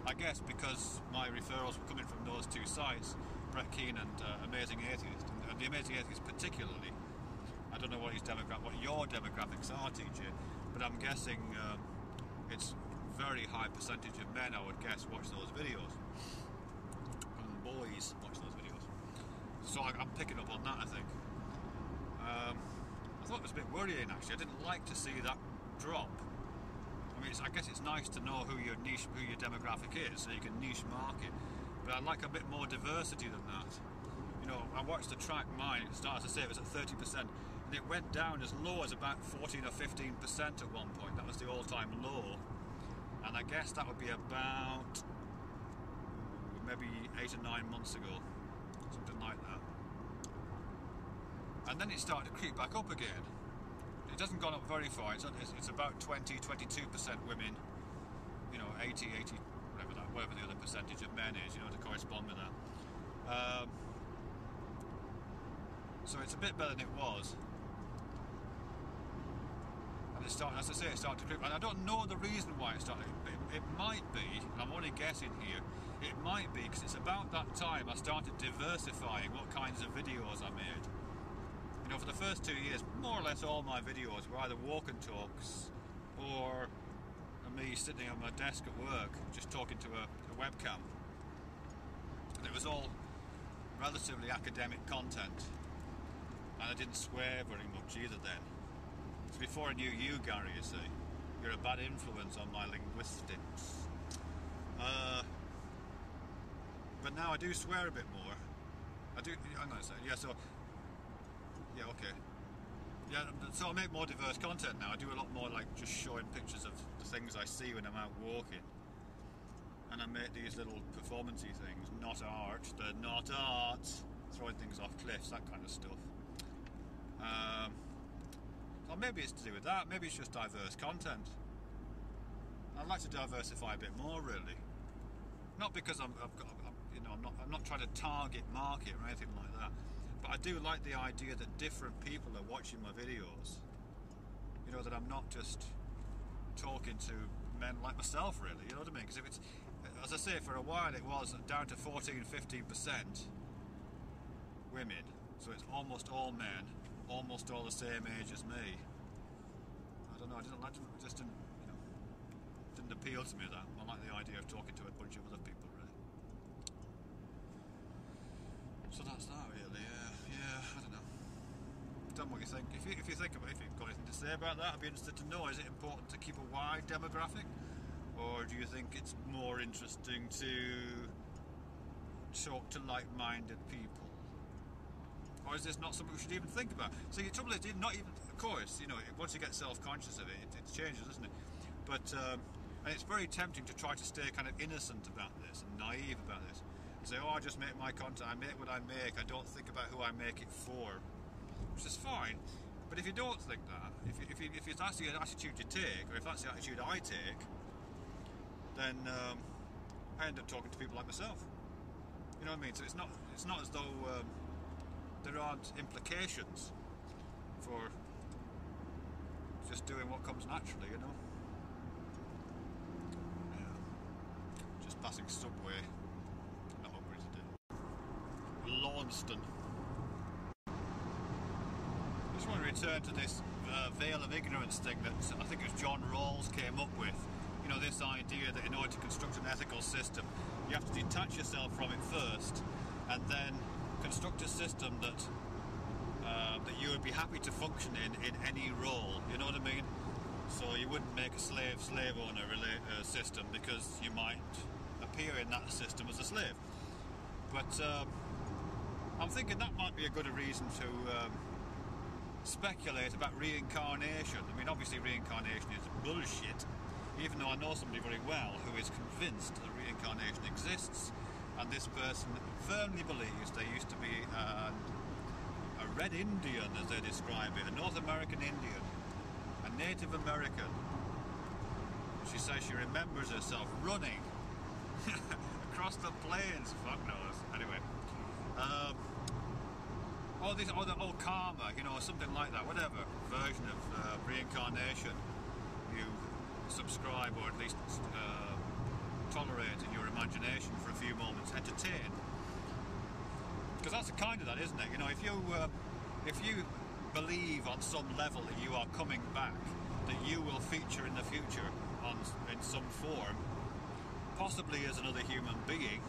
I guess because my referrals were coming from those two sites, Brett Keane and Amazing Atheist, and the Amazing Atheist particularly. I don't know what your demographics are, TJ, but I'm guessing it's very high percentage of men, I would guess, watch those videos, and boys watch those videos. So I'm picking up on that, I think. I thought it was a bit worrying actually. I didn't like to see that drop. I mean, I guess it's nice to know who your demographic is, so you can niche market. But I'd like a bit more diversity than that. You know, I watched the track mine. It started to say it was at 30%, and it went down as low as about 14 or 15% at one point. That was the all-time low, and I guess that would be about maybe 8 or 9 months ago, something like that. And then it started to creep back up again. It hasn't gone up very far. It's about 20-22% women, you know, 80, whatever the other percentage of men is, you know, to correspond with that. So it's a bit better than it was. And it started, as I say, it started to creep. And I don't know the reason why it started. It might be, and I'm only guessing here, it might be because it's about that time I started diversifying what kinds of videos I made. You know, for the first 2 years, more or less all my videos were either walk and talks or me sitting on my desk at work just talking to a webcam. And it was all relatively academic content, and I didn't swear very much either then. It's before I knew you, Gary, you see. You're a bad influence on my linguistics. But now I do swear a bit more. I'm going to say, yeah, so... Yeah, okay. Yeah, so I make more diverse content now. I do a lot more like just showing pictures of the things I see when I'm out walking. And I make these little performance-y things. Not art. They're not art. Throwing things off cliffs, that kind of stuff. So maybe it's to do with that. Maybe it's just diverse content. I'd like to diversify a bit more, really. Not because I'm not trying to target market or anything like that. But I do like the idea that different people are watching my videos. You know, that I'm not just talking to men like myself, really. You know what I mean? Because if it's, as I say, for a while it was down to 14-15% women. So it's almost all men, almost all the same age as me. I don't know. Didn't appeal to me that. I like the idea of talking to a bunch of other people, really. So that's that, really. I don't know. Tell me what you think. If you've got anything to say about that, I'd be interested to know. Is it important to keep a wide demographic, or do you think it's more interesting to talk to like-minded people, or is this not something we should even think about? So the trouble is, not even. Of course, you know, once you get self-conscious of it, it changes, doesn't it? But and it's very tempting to try to stay kind of innocent about this and naive about this. Say, oh, I just make my content, I make what I make, I don't think about who I make it for, which is fine. But if you don't think that, if that's the attitude you take, or if that's the attitude I take, then I end up talking to people like myself. You know what I mean? So it's not as though there aren't implications for just doing what comes naturally, you know. Yeah. Just passing Subway. Launceston. I just want to return to this veil of ignorance thing that I think it was John Rawls came up with. You know, this idea that in order to construct an ethical system, you have to detach yourself from it first, and then construct a system that you would be happy to function in any role. You know what I mean? So you wouldn't make a slave owner system, because you might appear in that system as a slave. But I'm thinking that might be a good reason to speculate about reincarnation. I mean, obviously reincarnation is bullshit, even though I know somebody very well who is convinced that reincarnation exists, and this person firmly believes there used to be a red Indian, as they describe it, a North American Indian, a Native American. She says she remembers herself running across the plains, fuck knows. Anyway, or karma, you know, something like that, whatever version of reincarnation you subscribe or at least tolerate in your imagination for a few moments, entertain. Because that's the kind of that, isn't it? You know, if you believe on some level that you are coming back, that you will feature in the future in some form, possibly as another human being,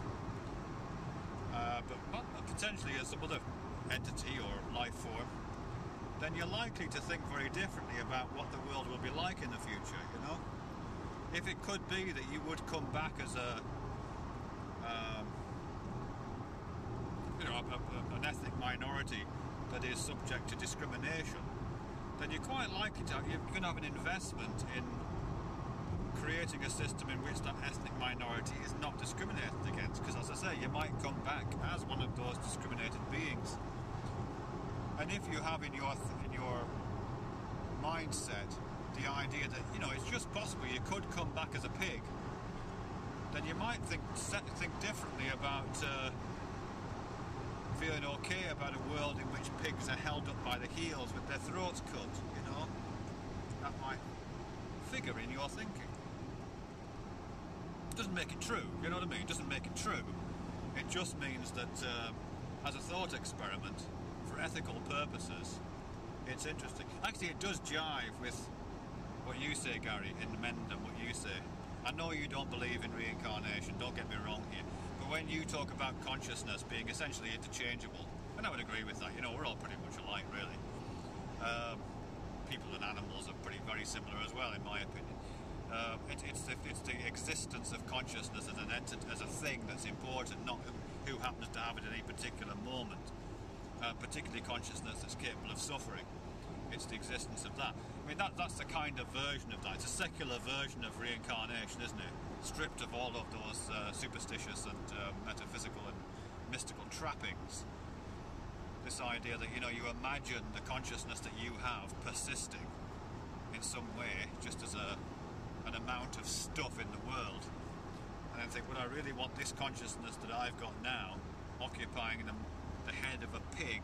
but potentially as some other entity or life form, then you're likely to think very differently about what the world will be like in the future, you know? If it could be that you would come back as an ethnic minority that is subject to discrimination, then you're quite likely you're going to have an investment in creating a system in which that ethnic minority is not discriminated against, because as I say, you might come back as one of those discriminated beings. And if you have in your mindset the idea that, you know, it's just possible you could come back as a pig, then you might think differently about feeling okay about a world in which pigs are held up by the heels with their throats cut, you know. That might figure in your thinking. Doesn't make it true, you know what I mean? Doesn't make it true. It just means that as a thought experiment, for ethical purposes, it's interesting. Actually, it does jive with what you say, Gary, in Mendham, what you say. I know you don't believe in reincarnation, don't get me wrong here, but when you talk about consciousness being essentially interchangeable, and I would agree with that, you know, we're all pretty much alike, really. People and animals are very similar as well, in my opinion. It's the existence of consciousness as an entity, as a thing that's important, not who happens to have it at any particular moment. Particularly consciousness that's capable of suffering. It's the existence of that. I mean, that's the kind of version of that. It's a secular version of reincarnation, isn't it? Stripped of all of those superstitious and metaphysical and mystical trappings. This idea that, you know, you imagine the consciousness that you have persisting in some way, just as an amount of stuff in the world, and then think, would I really want this consciousness that I've got now occupying the head of a pig,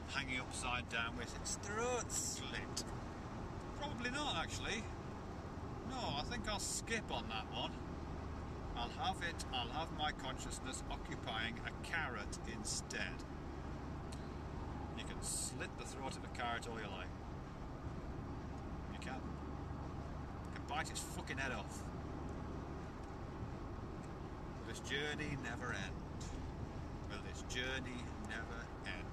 hanging upside down with its throat slit? Probably not, actually. No, I think I'll skip on that one. I'll have my consciousness occupying a carrot instead. You can slit the throat of a carrot all you like. You can. You can bite its fucking head off. Will this journey never end? Will this journey never end?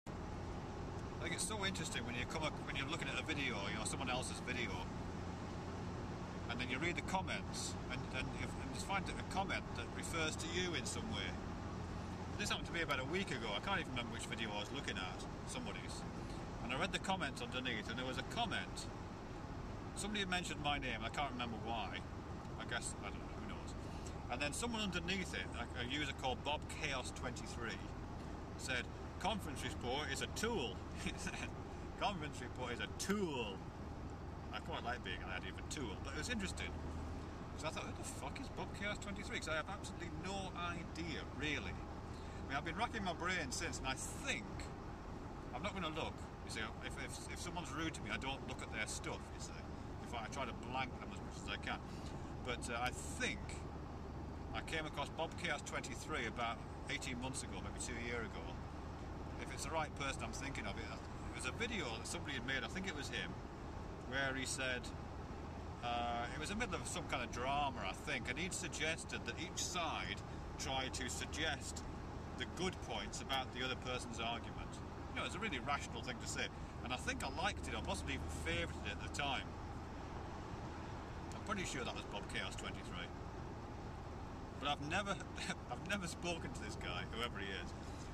I think it's so interesting when you're looking at a video, you know, someone else's video, and then you read the comments, and just find a comment that refers to you in some way. This happened to me about a week ago. I can't even remember which video I was looking at, somebody's, and I read the comments underneath, and there was a comment. Somebody had mentioned my name. I can't remember why. I guess, I don't know, who knows. And then someone underneath it, a user called Bob Chaos 23, said, "Conference report is a tool." Conference report is a tool. I quite like being an idea of a tool, but it was interesting. So I thought, who the fuck is Bob Chaos 23? Because I have absolutely no idea, really. I mean, I've been racking my brain since, and I think I'm not going to look. You see, if someone's rude to me, I don't look at their stuff. You see, I try to blank them as much as I can. But I think I came across Bob Chaos 23 about 18 months ago, maybe 2 years ago. If it's the right person I'm thinking of, it was a video that somebody had made. I think it was him, where he said it was in the middle of some kind of drama, I think, and he'd suggested that each side try to suggest the good points about the other person's argument. You know, it's a really rational thing to say, and I think I liked it, or possibly even favoured it at the time. I'm pretty sure that was Bob Chaos 23. But I've never spoken to this guy, whoever he is.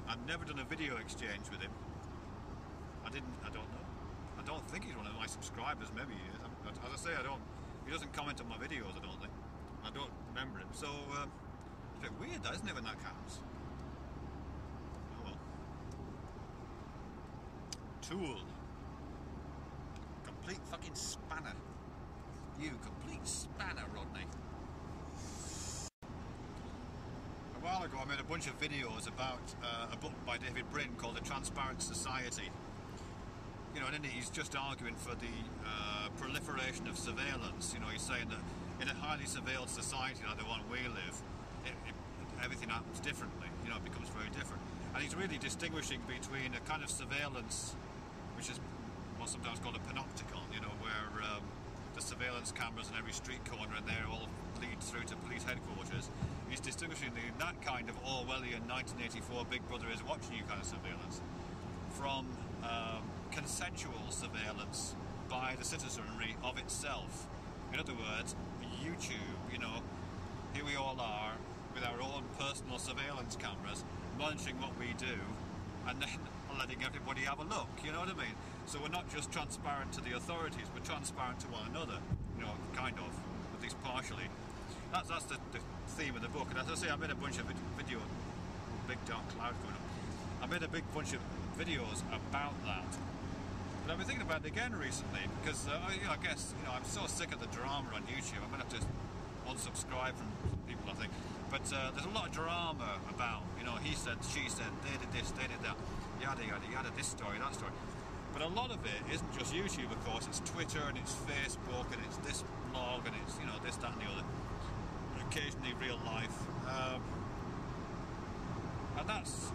I've never done a video exchange with him. I don't know. I don't think he's one of my subscribers. Maybe he is. As I say, he doesn't comment on my videos, I don't think. I don't remember him. So, it's a bit weird, that, isn't it, when that happens? Oh well. Tool. Complete fucking spanner. You complete spanner, Rodney. While while ago I made a bunch of videos about a book by David Brin called The Transparent Society. You know, and in it he's just arguing for the proliferation of surveillance. You know, he's saying that in a highly surveilled society like the one we live, everything happens differently. You know, it becomes very different. And he's really distinguishing between a kind of surveillance, which is what's sometimes called a panopticon, you know, where the surveillance cameras in every street corner and they all lead through to police headquarters. He's distinguishing that kind of Orwellian 1984 Big Brother is watching you kind of surveillance from consensual surveillance by the citizenry of itself. In other words, YouTube, you know, here we all are with our own personal surveillance cameras monitoring what we do and then letting everybody have a look, you know what I mean? So we're not just transparent to the authorities, we're transparent to one another, you know, kind of, at least partially. That's the theme of the book, and as I say, I made a bunch of videos, big dark cloud going up. I made a big bunch of videos about that. But I've been thinking about it again recently, because you know, I guess, you know, I'm so sick of the drama on YouTube, I'm going to have to unsubscribe from people, I think. But there's a lot of drama about, you know, he said, she said, they did this, they did that, yada yada yada, this story, that story. But a lot of it isn't just YouTube, of course, it's Twitter and it's Facebook and it's this blog and it's, you know, this, that and the other. And occasionally real life. And that's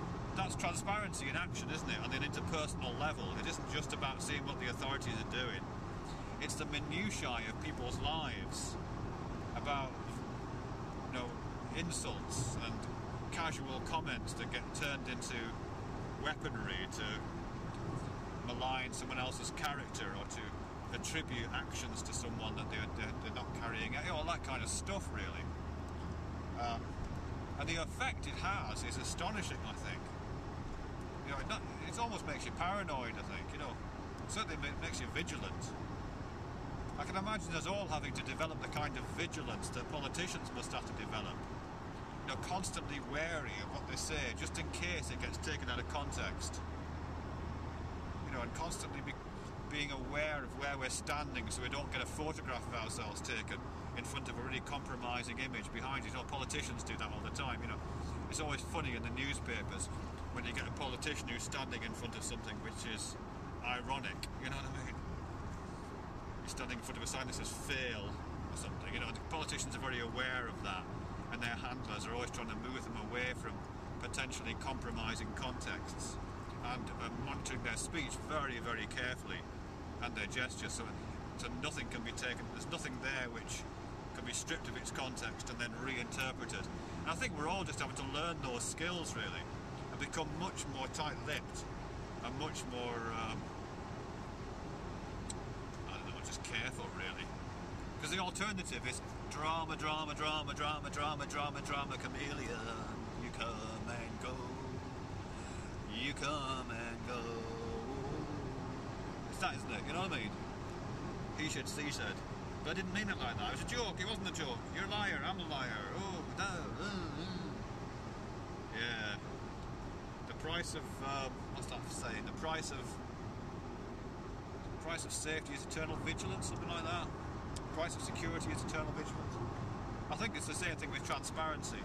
transparency in action, isn't it? On an interpersonal level. It isn't just about seeing what the authorities are doing. It's the minutiae of people's lives. About, you know, insults and casual comments that get turned into weaponry to malign someone else's character or to attribute actions to someone that they're not carrying out, you know, all that kind of stuff really. And the effect it has is astonishing, I think. You know, it almost makes you paranoid, I think, you know. It certainly makes you vigilant. I can imagine us all having to develop the kind of vigilance that politicians must have to develop. You know, constantly wary of what they say, just in case it gets taken out of context. You know, and constantly being aware of where we're standing so we don't get a photograph of ourselves taken in front of a really compromising image behind you. You know, politicians do that all the time, you know. It's always funny in the newspapers when you get a politician who's standing in front of something which is ironic, you know what I mean? He's standing in front of a sign that says fail or something, you know. The politicians are very aware of that, and their handlers are always trying to move them away from potentially compromising contexts and monitoring their speech very, very carefully and their gestures so nothing can be taken, there's nothing there which can be stripped of its context and then reinterpreted. And I think we're all just having to learn those skills really and become much more tight-lipped and much more I don't know, just careful really, because the alternative is drama, drama, drama, drama, drama, drama, drama, chameleon, you come and go, you come and go. It's that, isn't it? You know what I mean? He said, she said. But I didn't mean it like that. It was a joke. It wasn't a joke. You're a liar. I'm a liar. Oh, no. Yeah. The price of, what's that saying? The price of safety is eternal vigilance, something like that. The price of security is eternal vigilance. I think it's the same thing with transparency.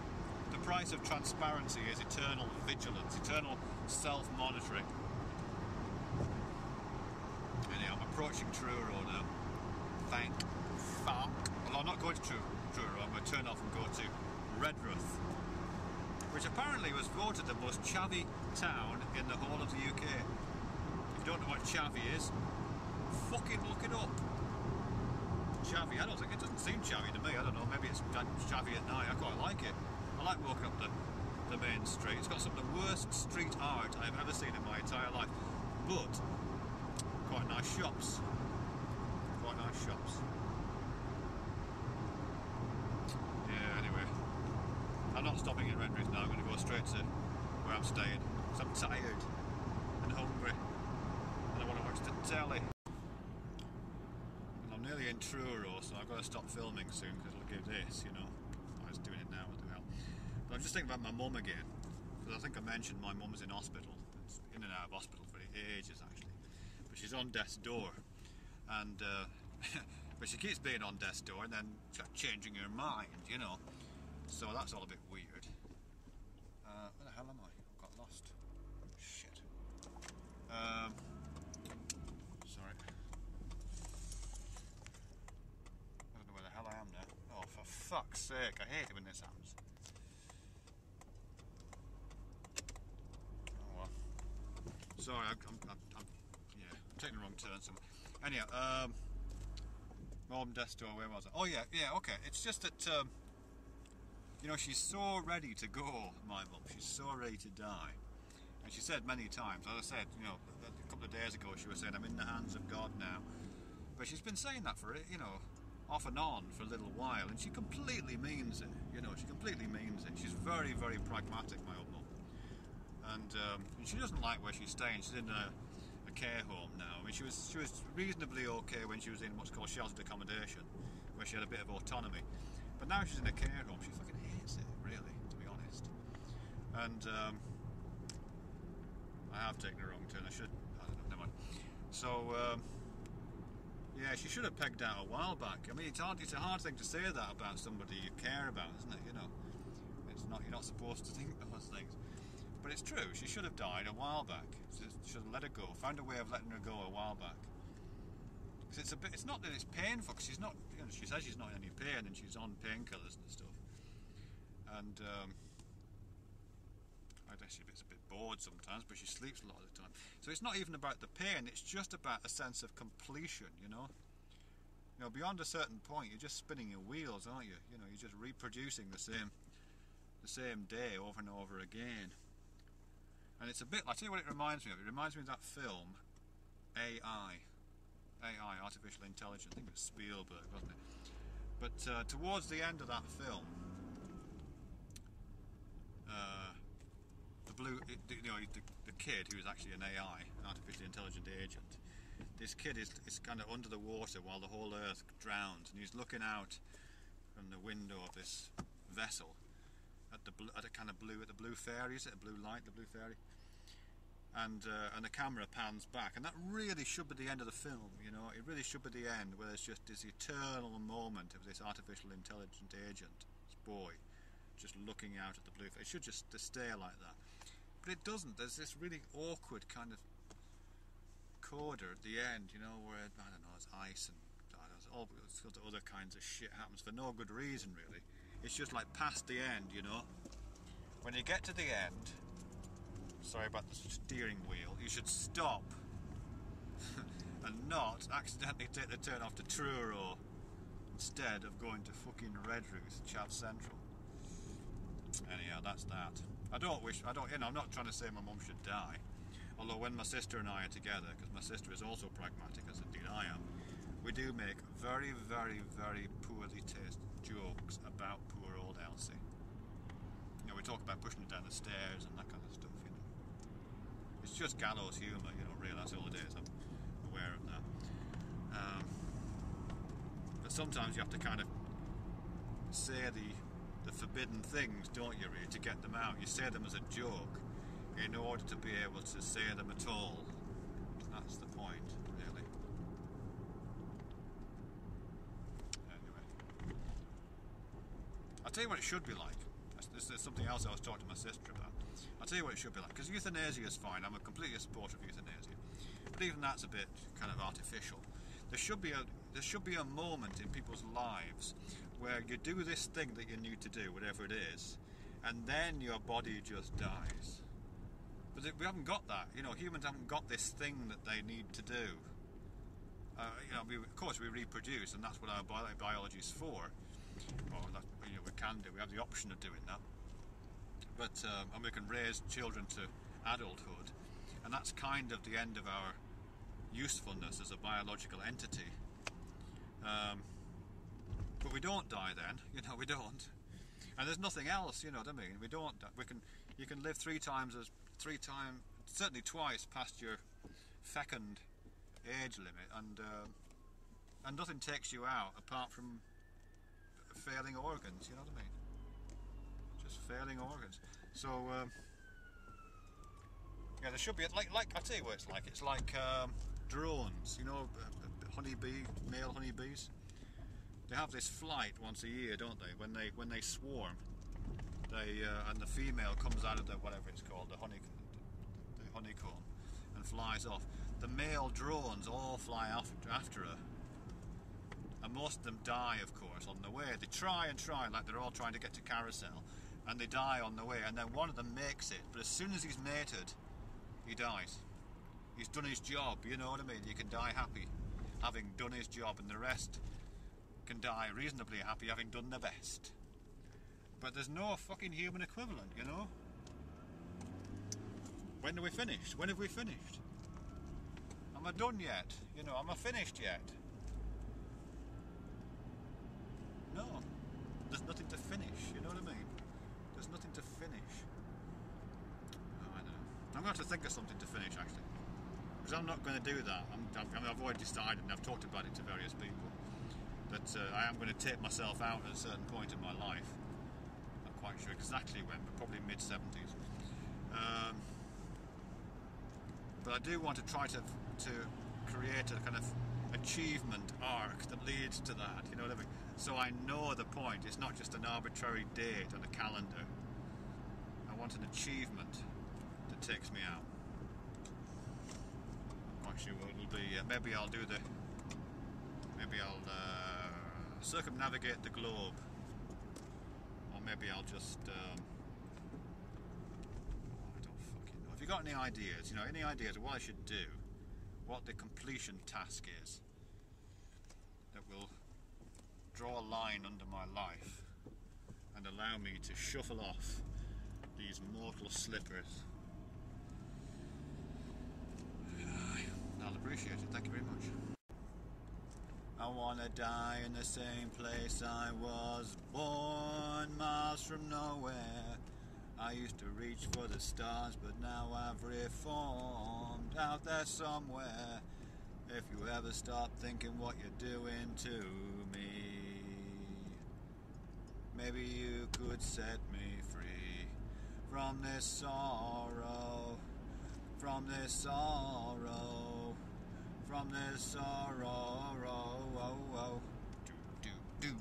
The price of transparency is eternal vigilance, eternal self-monitoring. Anyhow, I'm approaching Truro now. Thank fuck. Well, I'm not going to Truro. I'm going to turn off and go to Redruth, which apparently was voted the most chavvy town in the whole of the UK. If you don't know what chavvy is, fucking look it up. Chavvy, I don't think, it doesn't seem chavvy to me. I don't know, maybe it's chavvy at night. I quite like it. I like walking up the main street. It's got some of the worst street art I've ever seen in my entire life, but quite nice shops. Quite nice shops. Yeah, anyway. I'm not stopping in Redruth now. I'm going to go straight to where I'm staying. Because I'm tired and hungry. And I want to watch the telly. And I'm nearly in Truro, so I've got to stop filming soon because it'll give this, you know. I was doing it now, what the hell. But I'm just thinking about my mum again. Because I think I mentioned my mum's in hospital. It's in and out of hospital for ages, actually. But she's on death's door. And but she keeps being on death's door and then changing her mind, you know. So that's all a bit weird. hell am I? I've got lost. Shit. Sorry. I don't know where the hell I am now. Oh, for fuck's sake, I hate it when this happens. Oh well. Sorry, I'm taking the wrong turn somewhere. Anyhow, Mom Death Store, where was I? Oh yeah, okay. It's just that, you know, she's so ready to go, my mum. She's so ready to die. And she said many times, as I said, you know, a couple of days ago, she was saying, I'm in the hands of God now. But she's been saying that for, you know, off and on for a little while, and she completely means it, you know, she completely means it. She's very, very pragmatic, my old mum. And she doesn't like where she's staying. She's in a care home now. I mean, she was reasonably okay when she was in what's called sheltered accommodation, where she had a bit of autonomy. But now she's in a care home, she fucking hates it, really, to be honest. And I have taken a wrong turn. I don't know, never mind. So yeah, she should have pegged out a while back. I mean, it's a hard thing to say that about somebody you care about, isn't it? You know, you're not supposed to think those things. But it's true, she should have died a while back. She should have let her go, found a way of letting her go a while back. Because it's not that it's painful, because she's not, you know, she says she's not in any pain and she's on painkillers and stuff. And I guess she gets a bit bored sometimes, but she sleeps a lot of the time. So it's not even about the pain, it's just about a sense of completion, you know. You know, beyond a certain point, you're just spinning your wheels, aren't you? You know, you're just reproducing the same day over and over again. And it's a bit, I'll tell you what it reminds me of. It reminds me of that film, AI, Artificial Intelligence. I think it was Spielberg, wasn't it? But towards the end of that film, the kid who is actually an AI, an artificially intelligent agent, this kid is kind of under the water while the whole earth drowns, and he's looking out from the window of this vessel at the blue fairy, is it? A blue light, the blue fairy. And the camera pans back, and that really should be the end of the film, you know. It really should be the end, where there's just this eternal moment of this artificial intelligent agent, this boy, just looking out at the blue fairy. It should just stay like that. But it doesn't. There's this really awkward kind of coda at the end, you know, where, I don't know, there's ice and all sorts of other kinds of shit happens for no good reason, really. It's just like past the end, you know. When you get to the end, sorry about the steering wheel, you should stop and not accidentally take the turn off to Truro instead of going to fucking Redruth, Chav Central. Anyhow, that's that. I'm not trying to say my mum should die. Although when my sister and I are together, because my sister is also pragmatic, as indeed I am, we do make very, very, very poorly tasted jokes about poor old Elsie. You know, we talk about pushing her down the stairs and that kind of stuff, you know. It's just gallows humour, you know, really, that's all it is. I'm aware of that. But sometimes you have to kind of say the forbidden things, don't you, really, to get them out. You say them as a joke in order to be able to say them at all. That's the point, really. Anyway, I'll tell you what it should be like. There's something else I was talking to my sister about. I'll tell you what it should be like, because euthanasia is fine. I'm a completely supporter of euthanasia, but even that's a bit kind of artificial. There should be a moment in people's lives where you do this thing that you need to do, whatever it is, and then your body just dies. But we haven't got that. You know, humans haven't got this thing that they need to do. You know, of course we reproduce, and that's what our biology is for. Or that, you know, we can do. We have the option of doing that. But and we can raise children to adulthood, and that's kind of the end of our usefulness as a biological entity. But we don't die then, you know, we don't. And there's nothing else, you know what I mean? We don't. You can live certainly twice past your fecund age limit, and nothing takes you out apart from failing organs, you know what I mean? Just failing organs. So yeah, there should be like I'll tell you what it's like. It's like drones, you know, male honeybees. They have this flight once a year, don't they? When they swarm, and the female comes out of the whatever it's called, the honeycomb, and flies off. The male drones all fly after her, and most of them die, of course, on the way. They try and try, like they're all trying to get to Carousel, and they die on the way. And then one of them makes it, but as soon as he's mated, he dies. He's done his job. You know what I mean? You can die happy, having done his job, and the rest can die reasonably happy, having done the best. But there's no fucking human equivalent, you know? When are we finished? When have we finished? Am I done yet? You know, am I finished yet? No. There's nothing to finish, you know what I mean? There's nothing to finish. Oh, I don't know. I'm going to have to think of something to finish, actually. Because I'm not going to do that. I've already decided, and I've talked about it to various people, that I am going to take myself out at a certain point in my life. Not quite sure exactly when, but probably mid-70s. But I do want to try to create a kind of achievement arc that leads to that, you know what I mean? So I know the point. It's not just an arbitrary date on a calendar. I want an achievement that takes me out. I'm not sure what it'll be. Maybe I'll circumnavigate the globe, or maybe I'll just I don't fucking know. Have you got any ideas? You know, any ideas of what I should do? What the completion task is that will draw a line under my life and allow me to shuffle off these mortal slippers. I'll appreciate it. Thank you very much. I wanna die in the same place I was born, miles from nowhere. I used to reach for the stars, but now I've reformed out there somewhere. If you ever stop thinking what you're doing to me, maybe you could set me free from this sorrow, from this sorrow, from this sorrow. Do, do, do.